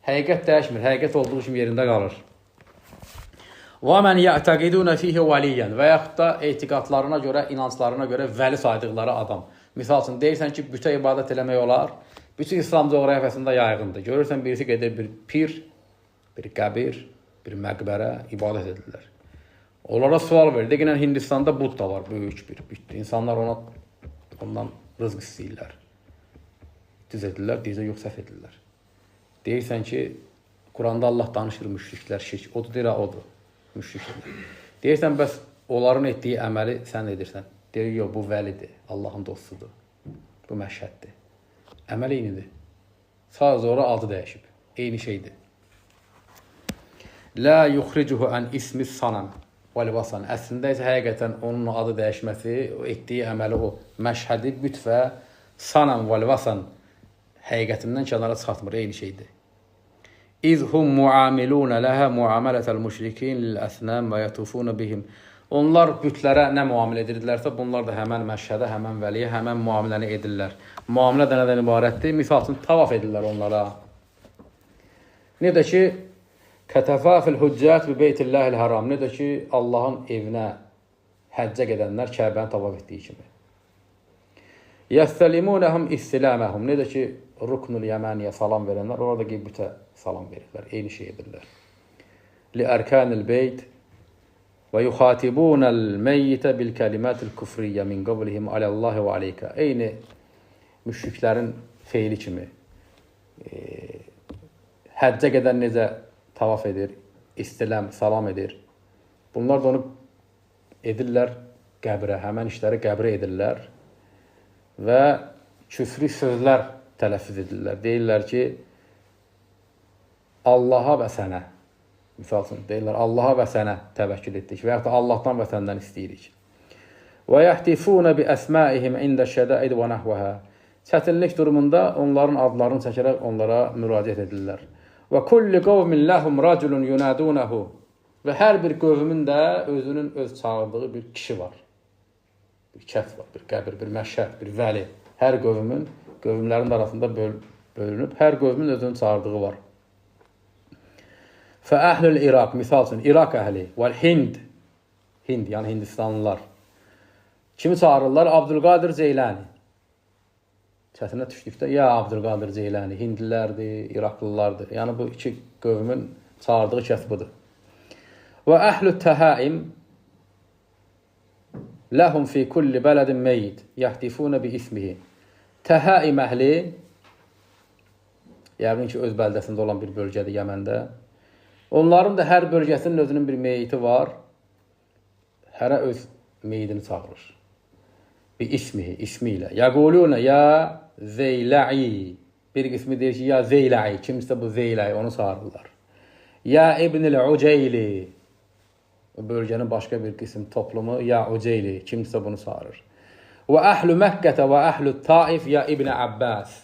həqiqət dəyişmir. Həqiqət olduğu kimi yerində qalır. وَمَنْ يَعْتَقِدُونَ فِيهِ وَلِيًّا və yaxud da etiqadlarına görə, inanclarına görə vəli saydıqları adam. Misal üçün, deyirsən ki, bütə ibadət eləmək olar. Bütün İslam coğrafiyasında yayğındır. Görürsən, birisi gedir bir pir, bir qəbir, bir məqbərə ibadət edirlər. Onlara sual verir. Deyirən, Hindistanda Budda var, böyük bir bütdür. İnsanlar ondan rızq istəyirlər. Düz edirlər, deyirsə yox, səhv edirlər. Deyirsən ki, Quranda Allah danışır müşriklər, şirk. Odur, deyir, odur, müşriklər. Deyirsən, bəs onların etdiyi əməli sən edirsən. Deyir, yox, bu vəlidir, Allahın dostudur. Bu məşhəddir. Əməl eynidir. Sadəcə ora adı dəyişib. Eyni şeydir. La yuxricuhu an ismi sanam vəl vasan. Əslində isə həqiqətən onun adı dəyişməsi, etdiyi əməli o məşhədi, büt və sanam vəl vasan həqiqətindən kənara çıxartmır. Eyni şeydir. İzhum muamiluna laha muamalatan müşrikin lil asnam və yatufuna bihim. Onlar bütlərə nə müamilə edirlərsə, bunlar da həmən məşhədə, həmən vəliyə, həmən müamiləni edirlər. Müamilə də nədən ibarətdir? Misal üçün, tavaf edirlər onlara. Necə ki, kətəfafil hüccət bi beytillahil haram. Necə ki, Allahın evinə həccə gedənlər Kəbəni tavaf etdiyi kimi. Yəstəlimunəhum istiləməhum. Necə ki, Ruknul Yəməniyə salam verənlər, orada ki, bütə salam verirlər. Eyni şey edirlər. Li ərkanil beyt və yuxatibunəl meyyitə bil kəlimətil küfriyyə min qablihim aləllahi və aleykə. Eyni müşriklərin feyli kimi. Həccə gedən necə tavaf edir, istiləm, salam edir. Bunlar da onu edirlər qəbrə, həmən işləri qəbrə edirlər və küfrü sözlər tələffüz edirlər. Deyirlər ki, Allaha və sənə, misal üçün, deyirlər, Allaha və sənə təvəkkül etdik və yaxud da Allahdan və səndən istəyirik. Və yəhtifunə bi əsmaihim ində şədəid və nəhvəhə. Çətinlik durumunda onların adlarını çəkərək onlara müraciət edirlər. Və kulli qavmin ləhum raculun yunadunəhu. Və hər bir qövmün də özünün öz çağırdığı bir kişi var. Bir kəs var, bir qəbir, bir məşhəd, bir vəli. Hər qövmlərin arasında bölünüb, hər qövmün özünün çağırdığı var. Fə əhlül İraq, misal üçün, İraq əhli, vəl Hind, yəni Hindistanlılar. Kimi çağırırlar? Abdülqadir Ceylani. Çətinə düşdükdə, ya Abdülqadir Ceylani, Hindlilərdir, İraqlılardır. Yəni, bu iki qövmün çağırdığı kəs budur. Və əhlü təhəim ləhum fi kulli bələdin meyyid, yəhtifunə bi ismihi. Təhəim əhli, yəqin ki, öz bəldəsində olan bir bölgədir Yəməndə. Onların da hər bölgəsinin özünün bir meyyiti var. Hərə öz meyyidini çağırır. Bir ismi ilə. Yəqulunə, ya Zeylə'i. Bir qismi deyir ki, ya Zeylə'i. Kimsə bu Zeylə'i, onu çağırırlar. Ya İbn-i Uceyli. O bölgənin başqa bir qism toplumu, ya Uceyli. Kimsə bunu çağırır. Və əhlü Məkkətə və əhlü Taif, ya İbn Abbas.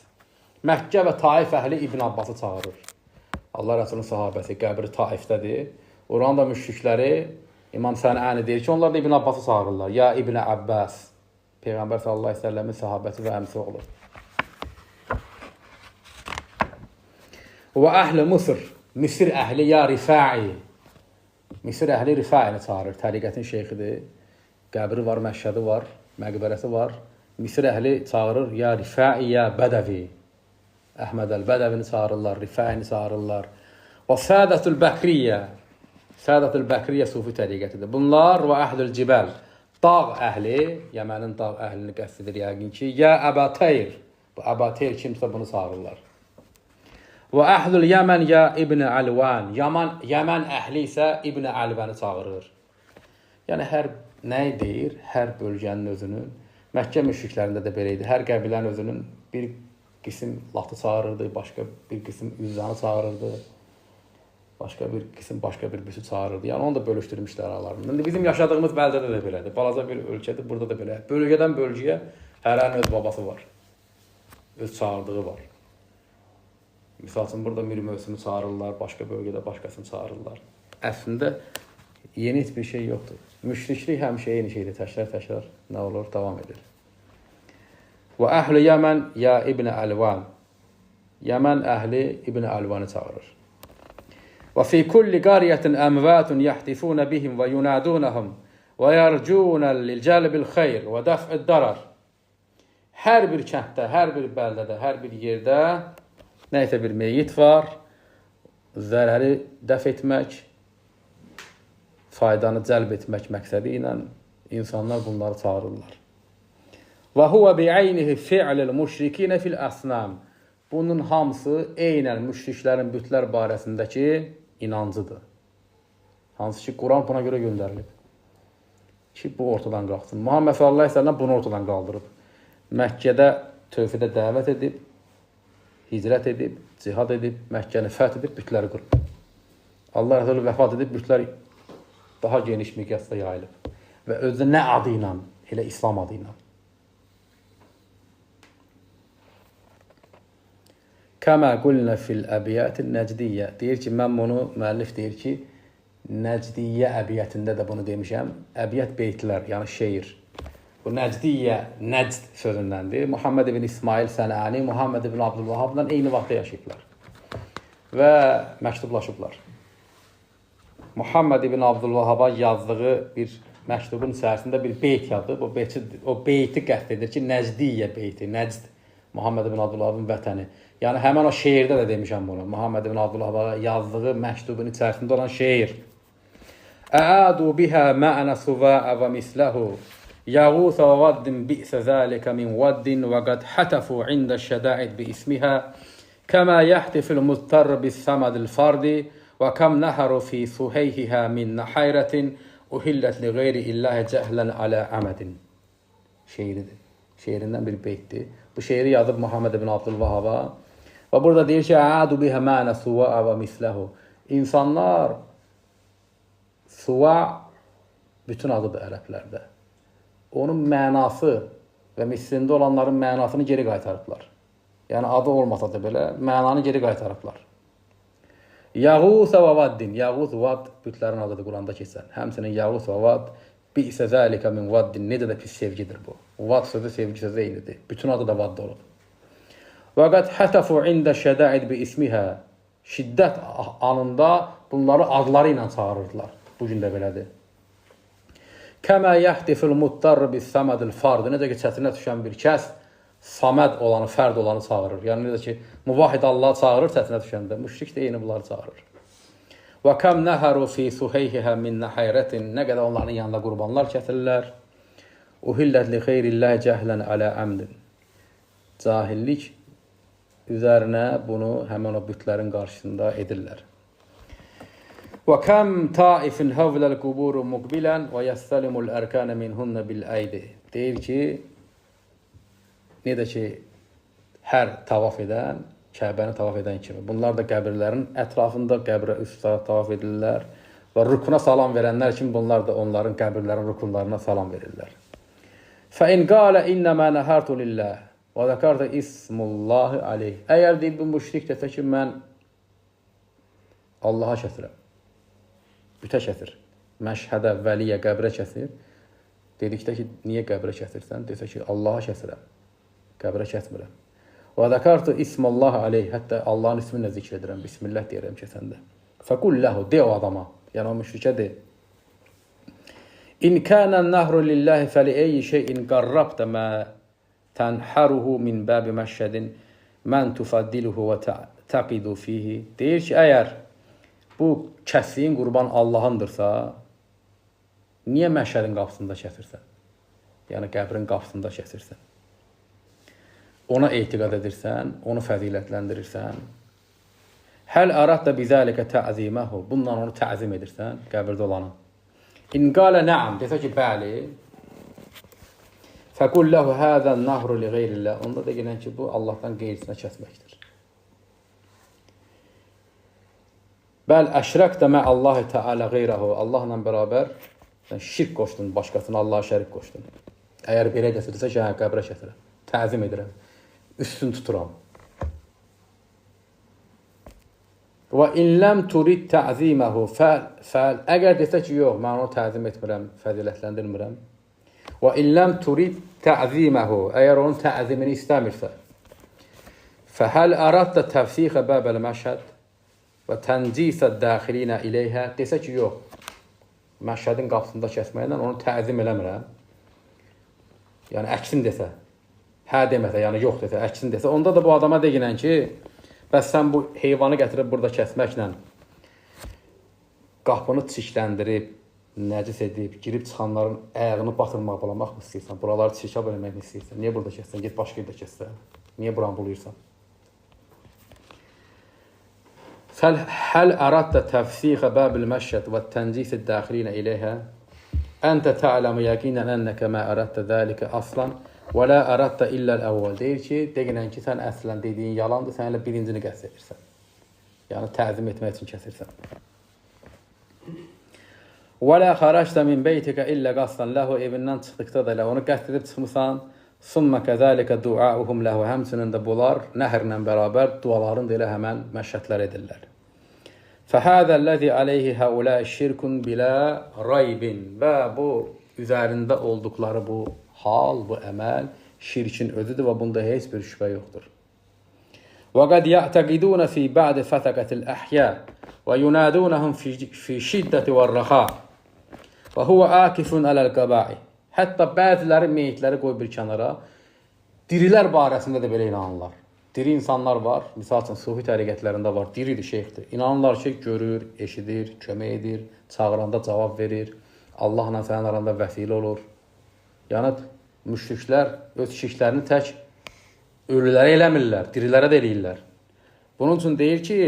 Məkkə və Taif əhli İbn Abbası çağırır. Allah Rəsulun sahabəsi qəbri Taifdədir. Oranın da müşrikləri İmam Sənəani deyir ki, onlar da İbn Abbası çağırırlar. Ya İbn Abbas. Peyğəmbər sallallahu əleyhi və səlləmin sahabəsi və əmsi oğlu. Və əhl-i Mısır. Misir əhli ya Rifa'i. Misir əhli Rifa'ini çağırır. Təriqətin şeyxidir. Qəbri var, məşhədi var, məqbərəsi var. Misir əhli çağırır ya Rifa'i ya Bədəvi. Əhməd əl-Bədəvini çağırırlar, Rifa'ini çağırırlar. Və Sədətül Bəkriyyə. Sədətül Bəkriyyə sufi təriqətidir. Bunlar və əhlül Cibəl. Dağ əhli, Yəmənin dağ əhlini qəsd edir yəqin ki, ya Əbəteyr. Bu Əbəteyr kimsə bunu çağırırlar. Və əhlül Yəmən ya İbn Əlvan. Yəmən əhli isə İbn Əlvəni çağırır. Yəni, hər nəyi deyir? Hər bölgənin özünün. Məkkə müşriklərində də belə idi. Hər qəbilənin özünün bir qism Latı çağırırdı, başqa bir qism Üzzanı çağırırdı, başqa bir qism başqa bir büsü çağırırdı. Yəni, onu da bölüşdürmüşlər aralarında. İndi bizim yaşadığımız bəldədə də belədir. Balaca bir ölkədir, burada da belə. Bölgədən bölgəyə hərənin öz babası var. Öz çağırdığı var. Misal üçün, burada Mir mövsümü çağırırlar, başqa bölgədə başqasını çağırırlar. Əslində, yeni heç bir şey yoxdur. Müşriklik həmişə yeni şeydir, təkrar nə olur, davam edir. Və əhl-i Yəmən ya İbn Əlvan. Yəmən əhli İbn Əlvanı çağırır. Və fi kulli qariyyətin əmvətun yəhtifunə bihim və yunadunəhum və yərcunə lilcəlibil xeyr və dəf'id darar. Hər bir kənddə, hər bir bəldədə, hər bir yerdə nəysə bir meyit var, zərəri dəf etmək, faydanı cəlb etmək məqsədi ilə insanlar bunları çağırırlar. Və huvə bi'aynihi fi'lil müşrikinə fil əsnam. Bunun hamısı eynən müşriklərin bütlər barəsindəki inancıdır. Hansı ki, Quran buna görə göndərilib. Ki, bu ortadan qalxsın. Muhammed sallallahu aleyhi ve sellem bunu ortadan qaldırıb. Məkkədə tövhidə dəvət edib, hicrət edib, cihad edib, Məkkəni fəth edib, bütləri qırıb. Allah Rəsulü vəfat edib, bütlər daha geniş miqyasda yayılıb. Və özü nə adı ilə? Elə İslam adı ilə. Kəmə qulnə fil əbiyyətin nəcdiyyə. Deyir ki, mən bunu, müəllif deyir ki, nəcdiyyə əbiyyətində də bunu demişəm. Əbiyyət beytlər, yəni şeir. Bu nəcdiyyə, nəcd sözündəndir. Muhammed ibn İsmail Sənəni, Muhammed ibn Abdülvahabla eyni vaxtda yaşayıblar. Və məktublaşıblar. Muhammed ibn Abdülvahaba yazdığı bir məktubun içərisində bir beyt yazıb. O beyti qəsd edir ki, nəcdiyyə beyti, nəcd. Muhammed ibn Abdülvahabın vətəni. Yəni, həmən o şeirdə də demişəm bunu. Muhammed ibn Abdülvahaba yazdığı məktubun içərisində olan şeir. Əadu bihə mə'nə suva'a və misləhu. Yağusa və vaddin bi'sə zəlikə min vaddin və qəd hətəfu ində şədəid bi ismihə. Kəmə yəhtifil muztarr bis səmədil fardi və kəm nəhəru fi suheyhihə min nəhayrətin uhillət li qeyri illəhi cəhlən alə əmədin. Şeiridir. Şeirindən bir beytdir. Bu şeiri yazıb Muhammed ibn Abdülvahaba. Və burada deyir ki, əadu bihə mənə suva'a və misləhu. İnsanlar, suva bütün adıdır ərəblərdə. Onun mənası və mislində olanların mənasını geri qaytarıblar. Yəni, adı olmasa da belə, mənanı geri qaytarıblar. Yağus və vaddin. Yağus, vad bütlərin adıdır Quranda keçən. Həmsinin yağus və vad, bi'sə zəlikə min vaddin. Necə də pis sevgidir bu. Vad sözü, sevgi sözü eynidir. Bütün adı da vad olub. Və qəd hətəfu ində şədəid bi ismihə. Şiddət anında bunları adları ilə çağırırdılar. Bugün də belədir. Kəmə yəhtifil muttarr bis səmədil fardı. Necə ki, çətinə düşən bir kəs saməd olanı, fərd olanı çağırır. Yəni, necə ki, müvahid Allah çağırır çətinə düşəndə. Müşrik də eyni bunları çağırır. Və kəm nəhəru fi suheyhihə min nəhayrətin. Nə qədər onların yanında qurbanlar kəsirlər. Uhillət li xeyrilləhi cəhlən alə əmdin. Cahillik üzərinə bunu həmən o bütlərin qarşısında edirlər. Və kəm taifin havləl quburu muqbilən və yəstəlimul ərkənə minhunnə bil əydi. Deyir ki, necə ki, hər tavaf edən, Kəbəni tavaf edən kimi. Bunlar da qəbirlərin ətrafında qəbrə üstə tavaf edirlər və rükuna salam verənlər kimi bunlar da onların qəbirlərin rükunlarına salam verirlər. Fəin qalə innəmə nəhərtu lilləh və zəkarda ismullahi aleyh. Əgər deyib bu müşrik desə ki, mən Allaha kəsirəm. Bütə kəsir. Məşhədə, vəliyə, qəbrə kəsir. Dedikdə ki, niyə qəbrə kəsirsən? Desə ki, Allaha kəsirəm. Qəbrə kəsmirəm. Və zəkartu ismullahi aleyh. Hətta Allahın isminlə zikr edirəm. Bismillah deyirəm kəsəndə. Fəqul ləhu. De o adama. Yəni o müşrikə de. İn kənən nəhru lillahi fəli eyyi şeyin qarrabdə mə tənhəruhu min bəbi məşhədin mən tufaddiluhu və təqidu fihi. Deyir ki, əgər bu kəsliyin qurban Allahındırsa, niyə məşhədin qapısında kəsirsən? Yəni qəbrin qapısında kəsirsən. Ona etiqad edirsən, onu fəzilətləndirirsən. Həl aradda bizəlikə təziməhu. Bundan onu təzim edirsən, qəbirdə olanı. İn qalə nəam, desə ki, bəli. Fəqul ləhu həzən nəhru li qeyrillə. Onda da gələn ki, bu Allahdan qeyrisinə kəsməkdir. Bəl əşrəkdə mə Allahi Teala qeyrahu. Allahla bərabər şirk qoşdun, başqasına Allaha şərik qoşdun. Əgər belə desə ki, hə, qəbrə kəsirəm, təzim edirəm, üstün tuturam. Və inləm turid təziməhu fəl. Əgər desə ki, yox, mən onu təzim etmirəm, fəzilətləndirmirəm. Və inləm turid təziməhu. Əgər onun təzimini istəmirsə. Fəhəl əraddə təfsixə bəbəl məşhəd və tənzisə dəxilinə iləyhə. Desə ki, yox, məşhədin qapısında kəsməklə onu təzim eləmirəm. Yəni, əksin desə. hə deməsə, yəni yox desə, əksin desə, onda da bu adama deyilən ki, bəs sən bu heyvanı gətirib burada kəsməklə qapını çirkləndirib, nəcis edib, girib çıxanların ayağını batırmaq, bulamaq mı istəyirsən? Buraları çirkab eləmək mi istəyirsən? Niyə burada kəssən? Get başqa yerdə kəssən. Niyə buranı buluyursan? Həl əraddə təfsixə bəbil məşşət və təncisi dəxilinə iləyhə əntə tə'ləmü yəqinən ənəkə mə əraddə dəlikə aslan və lə əraddə illəl əvvəl. Deyir ki, deyilən ki, sən əslən dediyin yalandır, sən elə birincini qəsd edirsən. Yəni, təzim etmək üçün kəsirsən. Və lə xərəcdə min beytikə illə qaslan ləhu, evindən çıxdıqda da elə onu qəsd edib çıxmısan. Sümmə kəzəlikə duauhum ləhu, həmçinin də bunlar nəhrlə bərabər duaların da elə həmən məşşətlər edirlər. Fəhədəlləzi aleyhi həuləi şirkun bilə raybin. Və bu üzərində olduqları bu hal, bu əməl şirkin özüdür və bunda heç bir şübhə yoxdur. Və qəd yə'təqidunə fi bə'di fətəqətil əhyə və yunədunəhum fi şiddəti və rəxa və huvə əkifun ələl qəbai. Hətta bəziləri meyitləri qoy bir kənara, dirilər barəsində də belə inanırlar. Diri insanlar var, misal üçün sufi təriqətlərində var, diridir, şeyxdir. İnanırlar ki, görür, eşidir, kömək edir, çağıranda cavab verir, Allahla sənin aranda vəsilə olur. Yəni, müşriklər öz şirklərini tək ölülərə eləmirlər, dirilərə də eləyirlər. Bunun üçün deyir ki,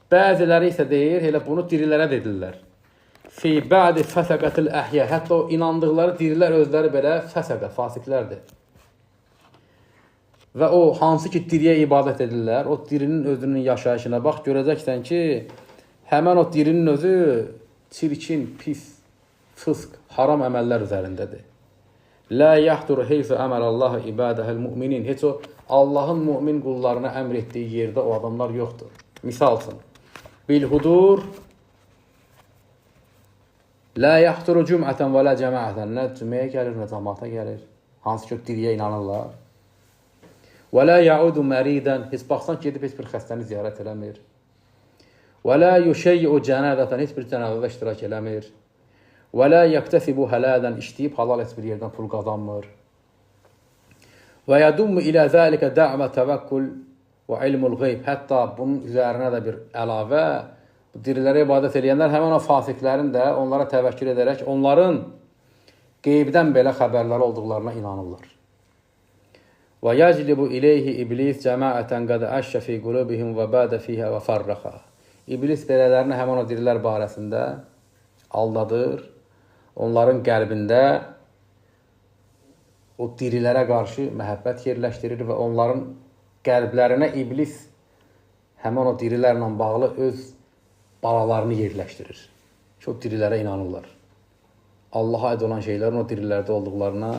bəziləri isə deyir, elə bunu dirilərə də edirlər. Fi bə'di fəsəqətil əhyə, hətta o inandıqları dirilər özləri belə fəsəqə, fasiqlərdir. Və o, hansı ki, diriyə ibadət edirlər, o dirinin özünün yaşayışına bax, görəcəksən ki, həmən o dirinin özü çirkin, pis, fısq, haram əməllər üzərindədir. Lə yəhduru heyfə əmələllahu ibadəhəl müminin. Heç o, Allahın mümin qullarına əmr etdiyi yerdə o adamlar yoxdur. Misal üçün, bilhudur, lə yəhduru cümətən və lə cəmaətən. Nə cüməyə gəlir, nə cəmaata gəlir. Hansı ki, o diriyə inanırlar. Və lə yəudu məridən, heç baxsan gedib heç bir xəstəni ziyarət eləmir. Və lə yüşeyyu cənədətən, heç bir cənədədə iştirak eləmir. Və lə yəqtəsibu hələdən, işləyib halal heç bir yerdən pul qazanmır. Və yədummu ilə zəlikə də'və təvəkkül və ilmul qeyb. Hətta bunun üzərinə də bir əlavə, dirilərə ibadət edənlər həmən o fasiqlərin də onlara təvəkkül edərək, onların qeybdən belə xəbərləri olduqlarına inanırlar. Və yəclibu iləyhi iblis cəmaətən qədə əşşə fi qulubihim və bədə fiyhə və farraxa. İblis belələrini həmən o dirilər barəsində aldadır, onların qəlbində o dirilərə qarşı məhəbbət yerləşdirir və onların qəlblərinə iblis həmən o dirilərlə bağlı öz balalarını yerləşdirir. Ki, o dirilərə inanırlar. Allaha aid olan şeylərin o dirilərdə olduqlarına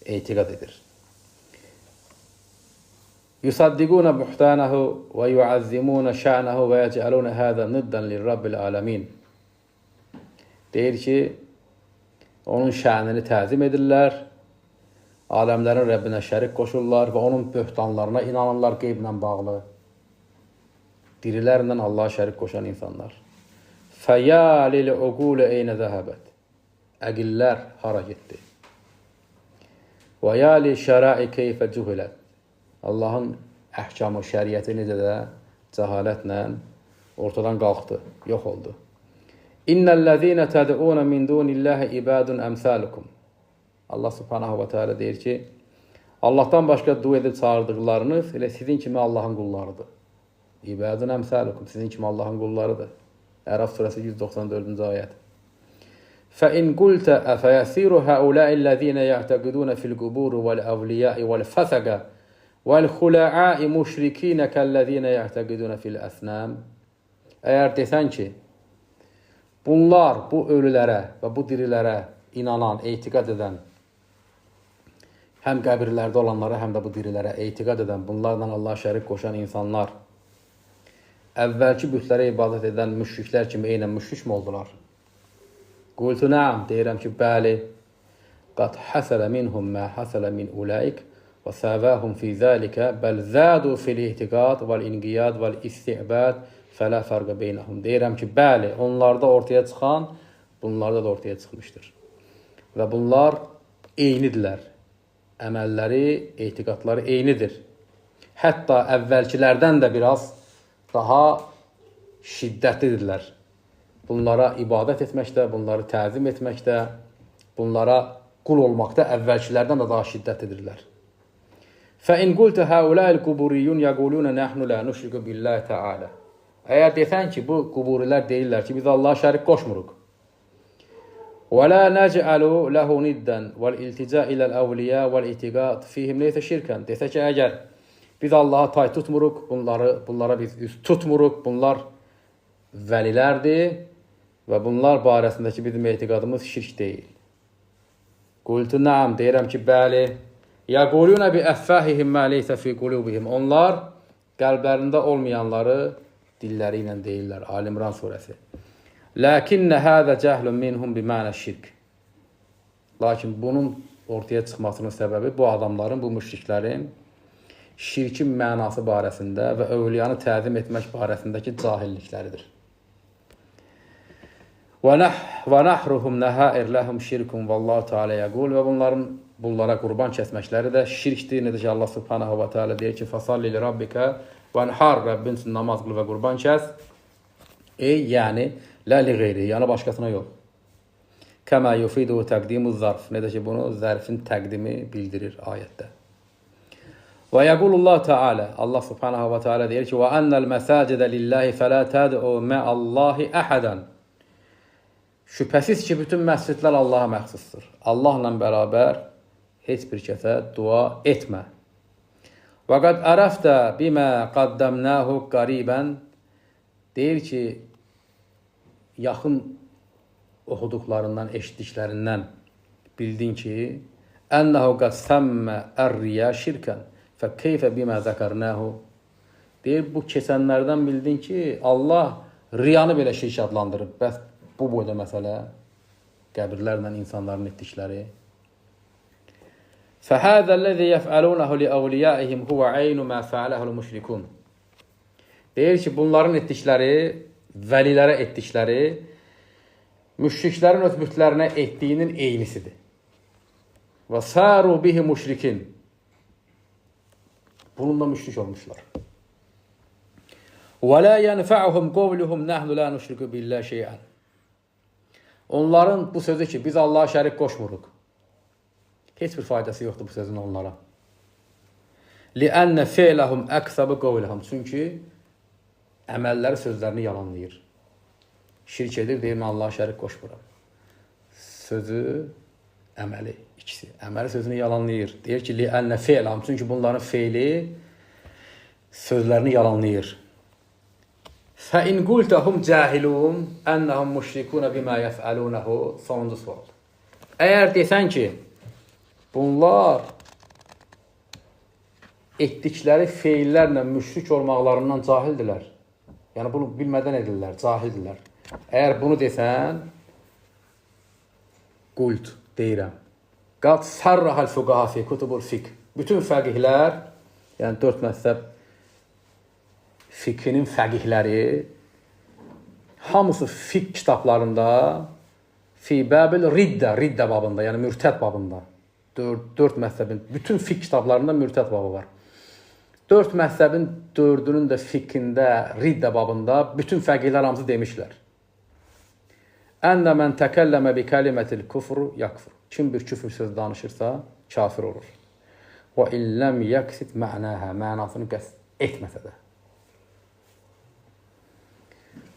etiqad edir. Yusaddiquna buhtanahu və yuazzimuna şa'nahu və yec'aluna hada niddan lirabbil alamin. Deyir ki, onun şənini təzim edirlər, aləmlərin Rəbbinə şərik qoşurlar və onun böhtanlarına inanırlar qeyblə bağlı. Dirilərlə Allaha şərik qoşan insanlar. Fəya lil-uqulu eynə zəhəbət. Əqillər hara getdi? Və ya li-şərai keyfə cühilət. Allahın əhkamı, şəriəti necə də cəhalətlə ortadan qalxdı, yox oldu. İnnəl-ləzīnə təd'unə min dunilləhi ibadun əmsəlukum. Allah subhanahu wa ta'ala deyir ki, Allahdan başqa dua edib çağırdıqlarınız elə sizin kimi Allahın qullarıdır. İbadun əmsəlukum, sizin kimi Allahın qullarıdır. Ərəf surəsi 194-cü ayət. فَإِنْ قُلْتَ أَفَيَسِيرُ هَؤُلَاءِ الَّذِينَ يَعْتَقِدُونَ فِي الْقُبُورِ وَالْأَوْلِيَاءِ وَالْفَسَقَ وَالْخُلَعَاءِ مُشْرِكِينَ كَالَّذِينَ يَعْتَقِدُونَ فِي الْأَسْنَامِ. Əgər desən ki, bunlar bu ölülərə və bu dirilərə inanan, etiqad edən, həm qəbirlərdə olanlara, həm də bu dirilərə etiqad edən, bunlarla Allah şərik qoşan insanlar, əvvəlki bütlərə ibadət edən müşriklər kimi eynən müşrik mi oldular? Qultu na'am, deyirəm ki, bəli, qad hasələ minhum mə hasələ min ulaik və səvəhum fi zəlikə bəl zədu fil ihtiqad vəl-inqiyad vəl-isti'bad fələ fərqə beynəhum. Deyirəm ki, bəli, onlarda ortaya çıxan, bunlarda da ortaya çıxmışdır. Və bunlar eynidirlər. əməlləri, etiqadları eynidir. Hətta əvvəlkilərdən də biraz daha şiddətlidirlər. Bunlara ibadət etməkdə, bunları təzim etməkdə, bunlara qul olmaqda əvvəlkilərdən də daha şiddətlidirlər. فَإِنْ قُلْتَ هَؤُلَاءِ الْقُبُورِيُّونَ يَقُولُونَ نَحْنُ لَا نُشْرِكُ بِاللّٰهِ تَعَالَى. Əgər desən ki, bu quburilər deyirlər ki, biz Allaha şərik qoşmuruq. وَلَا نَجْعَلُ لَهُ نِدًّا وَالْإِلْتِجَاءِ إِلَى الْأَوْلِيَاءِ وَالْإِتِقَادِ فِيهِمْ لَيْسَ شِرْكًا. Desə ki, əgər biz Allaha tay tutmuruq, bunlara biz üst tutmuruq, bunlar vəlilərdir və bunlar barəsindəki bizim etiqadımız şirk deyil. Qultu naam, deyirəm ki, bəli. Yəquluna bi əffahihim mə leysə fi qulubihim. Onlar qəlblərində olmayanları dilləri ilə deyirlər. Ali İmran surəsi. Lakinnə həzə cəhlun minhum bi mənə şirk. Lakin bunun ortaya çıxmasının səbəbi bu adamların, bu müşriklərin şirkin mənası barəsində və övliyanı təzim etmək barəsindəki cahillikləridir. Və nəhruhum nəhəir ləhum şirkum vallahu teala yəqul. Və bunlara qurban kəsməkləri də şirkdir. Necə ki, Allah subhanahu wa ta'ala deyir ki, fəsalli li rabbikə və nəhar, Rəbbin üçün namaz qıl və qurban kəs. Yəni, lə li qeyri, yəni başqasına yox. Kəmə yufidu təqdimu zarf. Necə ki, bunu zərfin təqdimi bildirir ayətdə. Və yəqulullah Teala, Allah subhanahu wa ta'ala deyir ki, və ennəl məsəcidə lillahi fələ təd'u mə'allahi əhədən. Şübhəsiz ki, bütün məscidlər Allaha məxsusdur. Allahla bərabər heç bir kəsə dua etmə. Və qad ərəftə bimə qaddəmnəhu qaribən. Deyir ki, yaxın oxuduqlarından, eşitdiklərindən bildin ki, ənəhu qad səmmə ər-riyə şirkən fə keyfə bimə zəkərnəhu. Deyir, bu keçənlərdən bildin ki, Allah riyanı belə şirk adlandırıb. Bəs bu boyda məsələ qəbirlərlə insanların etdikləri. فَهَذَا الَّذِي يَفْعَلُونَهُ لِأَوْلِيَائِهِمْ هُوَ عَيْنُ مَا فَعَلَهُ الْمُشْرِكُونَ. Deyir ki, bunların etdikləri, vəlilərə etdikləri, müşriklərin öz bütlərinə etdiyinin eynisidir. وَسَارُوا بِهِ مُشْرِكِينَ. Bununla müşrik olmuşlar. وَلَا يَنْفَعُهُمْ قَوْلُهُمْ نَحْنُ لَا نُشْرِكُ بِاللّٰهِ شَيْئًا. Onların bu sözü ki, biz Allaha şərik qoşmuruq. Heç bir faydası yoxdur bu sözün onlara. لِأَنَّ فِعْلَهُمْ أَكْسَبُ قَوْلَهُمْ. Çünki əməlləri sözlərini yalanlayır. Şirk edir, deyir, mən Allaha şərik qoşmuram. Sözü, əməli, ikisi. Əməli sözünü yalanlayır. Deyir ki, لِأَنَّ فِعْلَهُمْ. Çünki bunların feili sözlərini yalanlayır. فَاِنْ قُلْتَهُمْ جَاهِلُونَ اَنَّهُمْ مُشْرِكُونَ بِمَا يَفْعَلُونَهُ. Sonuncu sual. Əgər desən ki, bunlar etdikləri feillərlə müşrik olmaqlarından cahildirlər. Yəni, bunu bilmədən edirlər, cahildirlər. Əgər bunu desən, qult deyirəm. Qad sərrəhəl fuqaha fi kutubul fiqh. Bütün fəqihlər, yəni 4 məzhəb fikrinin fəqihləri hamısı fiqh kitablarında fi bəbil riddə babında, yəni mürtəd babında 4 məzhəbin bütün fiqh kitablarında mürtəd babı var. 4 məzhəbin 4-ünün də fiqhində riddə babında bütün fəqihlər hamısı demişlər. Ənə mən təkəlləmə bi kəlimətil küfru yakfur. Kim bir küfür söz danışırsa kafir olur. Və illəm yəqsid mənəhə, mənasını qəsd etməsə də.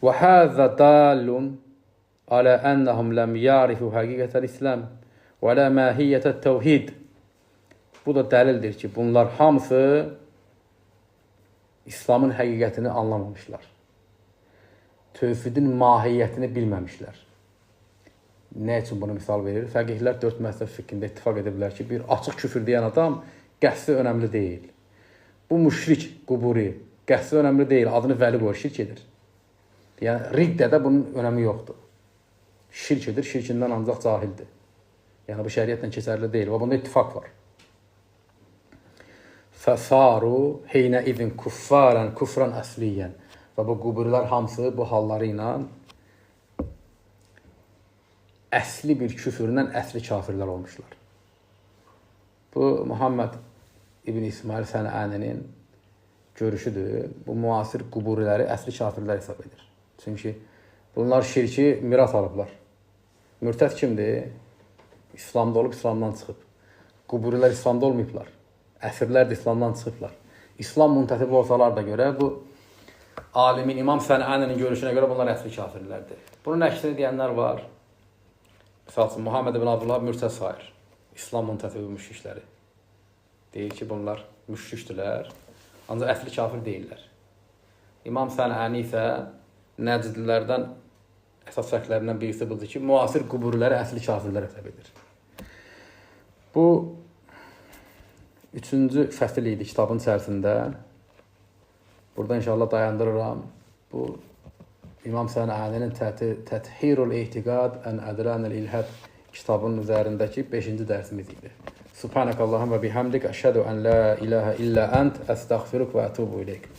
وَهَذَا دَالٌ عَلَى أَنَّهُمْ لَمْ يَعْرِفُوا حَقِيقَةَ الْإِسْلَامِ وَلَا مَاهِيَّةَ التَّوْحِيدِ. Bu da dəlildir ki, bunlar hamısı İslamın həqiqətini anlamamışlar. Tövhidin mahiyyətini bilməmişlər. Nə üçün bunu misal verir? Fəqihlər 4 məzhəb fiqhində ittifaq ediblər ki, bir açıq küfür deyən adam qəsdi önəmli deyil. Bu müşrik, quburi, qəsdi önəmli deyil, adını vəli qoyur, şirk edir. Yəni, riddədə bunun önəmi yoxdur. Şirk edir, şirkindən ancaq cahildir. Yəni, bu şəriyyətlə keçərli deyil və bunda ittifaq var. Fəsaru heynə idin kuffarən, kufran əsliyən. Və bu quburlar hamısı bu halları ilə əsli bir küfürlə əsli kafirlər olmuşlar. Bu Muhammed İbn İsmail Sənəaninin görüşüdür. Bu müasir quburiləri əsli kafirlər hesab edir. Çünki bunlar şirki miras alıblar. Mürtəd kimdir? İslamda olub, İslamdan çıxıb. Quburilər İslamda olmayıblar. Əsrlər də İslamdan çıxıblar. İslam müntəsib olsalar da görə bu alimin İmam Sənəaninin görüşünə görə bunlar əsli kafirlərdir. Bunun əksini deyənlər var. Məsəl üçün Muhammed ibn Abdullah mürtəd sayır. İslam müntəsib müşrikləri. Deyir ki, bunlar müşrikdilər. Ancaq əsli kafir deyirlər. İmam Sənəani isə Nəcdlilərdən əsas fərqlərindən birisi budur ki, müasir quburiləri əsli kafirlər hesab edir. Bu 3-cü fəsil idi kitabın içərisində. Burada inşallah dayandırıram. Bu İmam Sənəaninin Təthhirul İhtiqad ən Ədranil İlhad kitabının üzərindəki 5-ci dərsimiz idi. Subhanakallahumma bihamdik əşhədu ən la ilahə illə ənt əstəğfiruk və ətubu ileyk.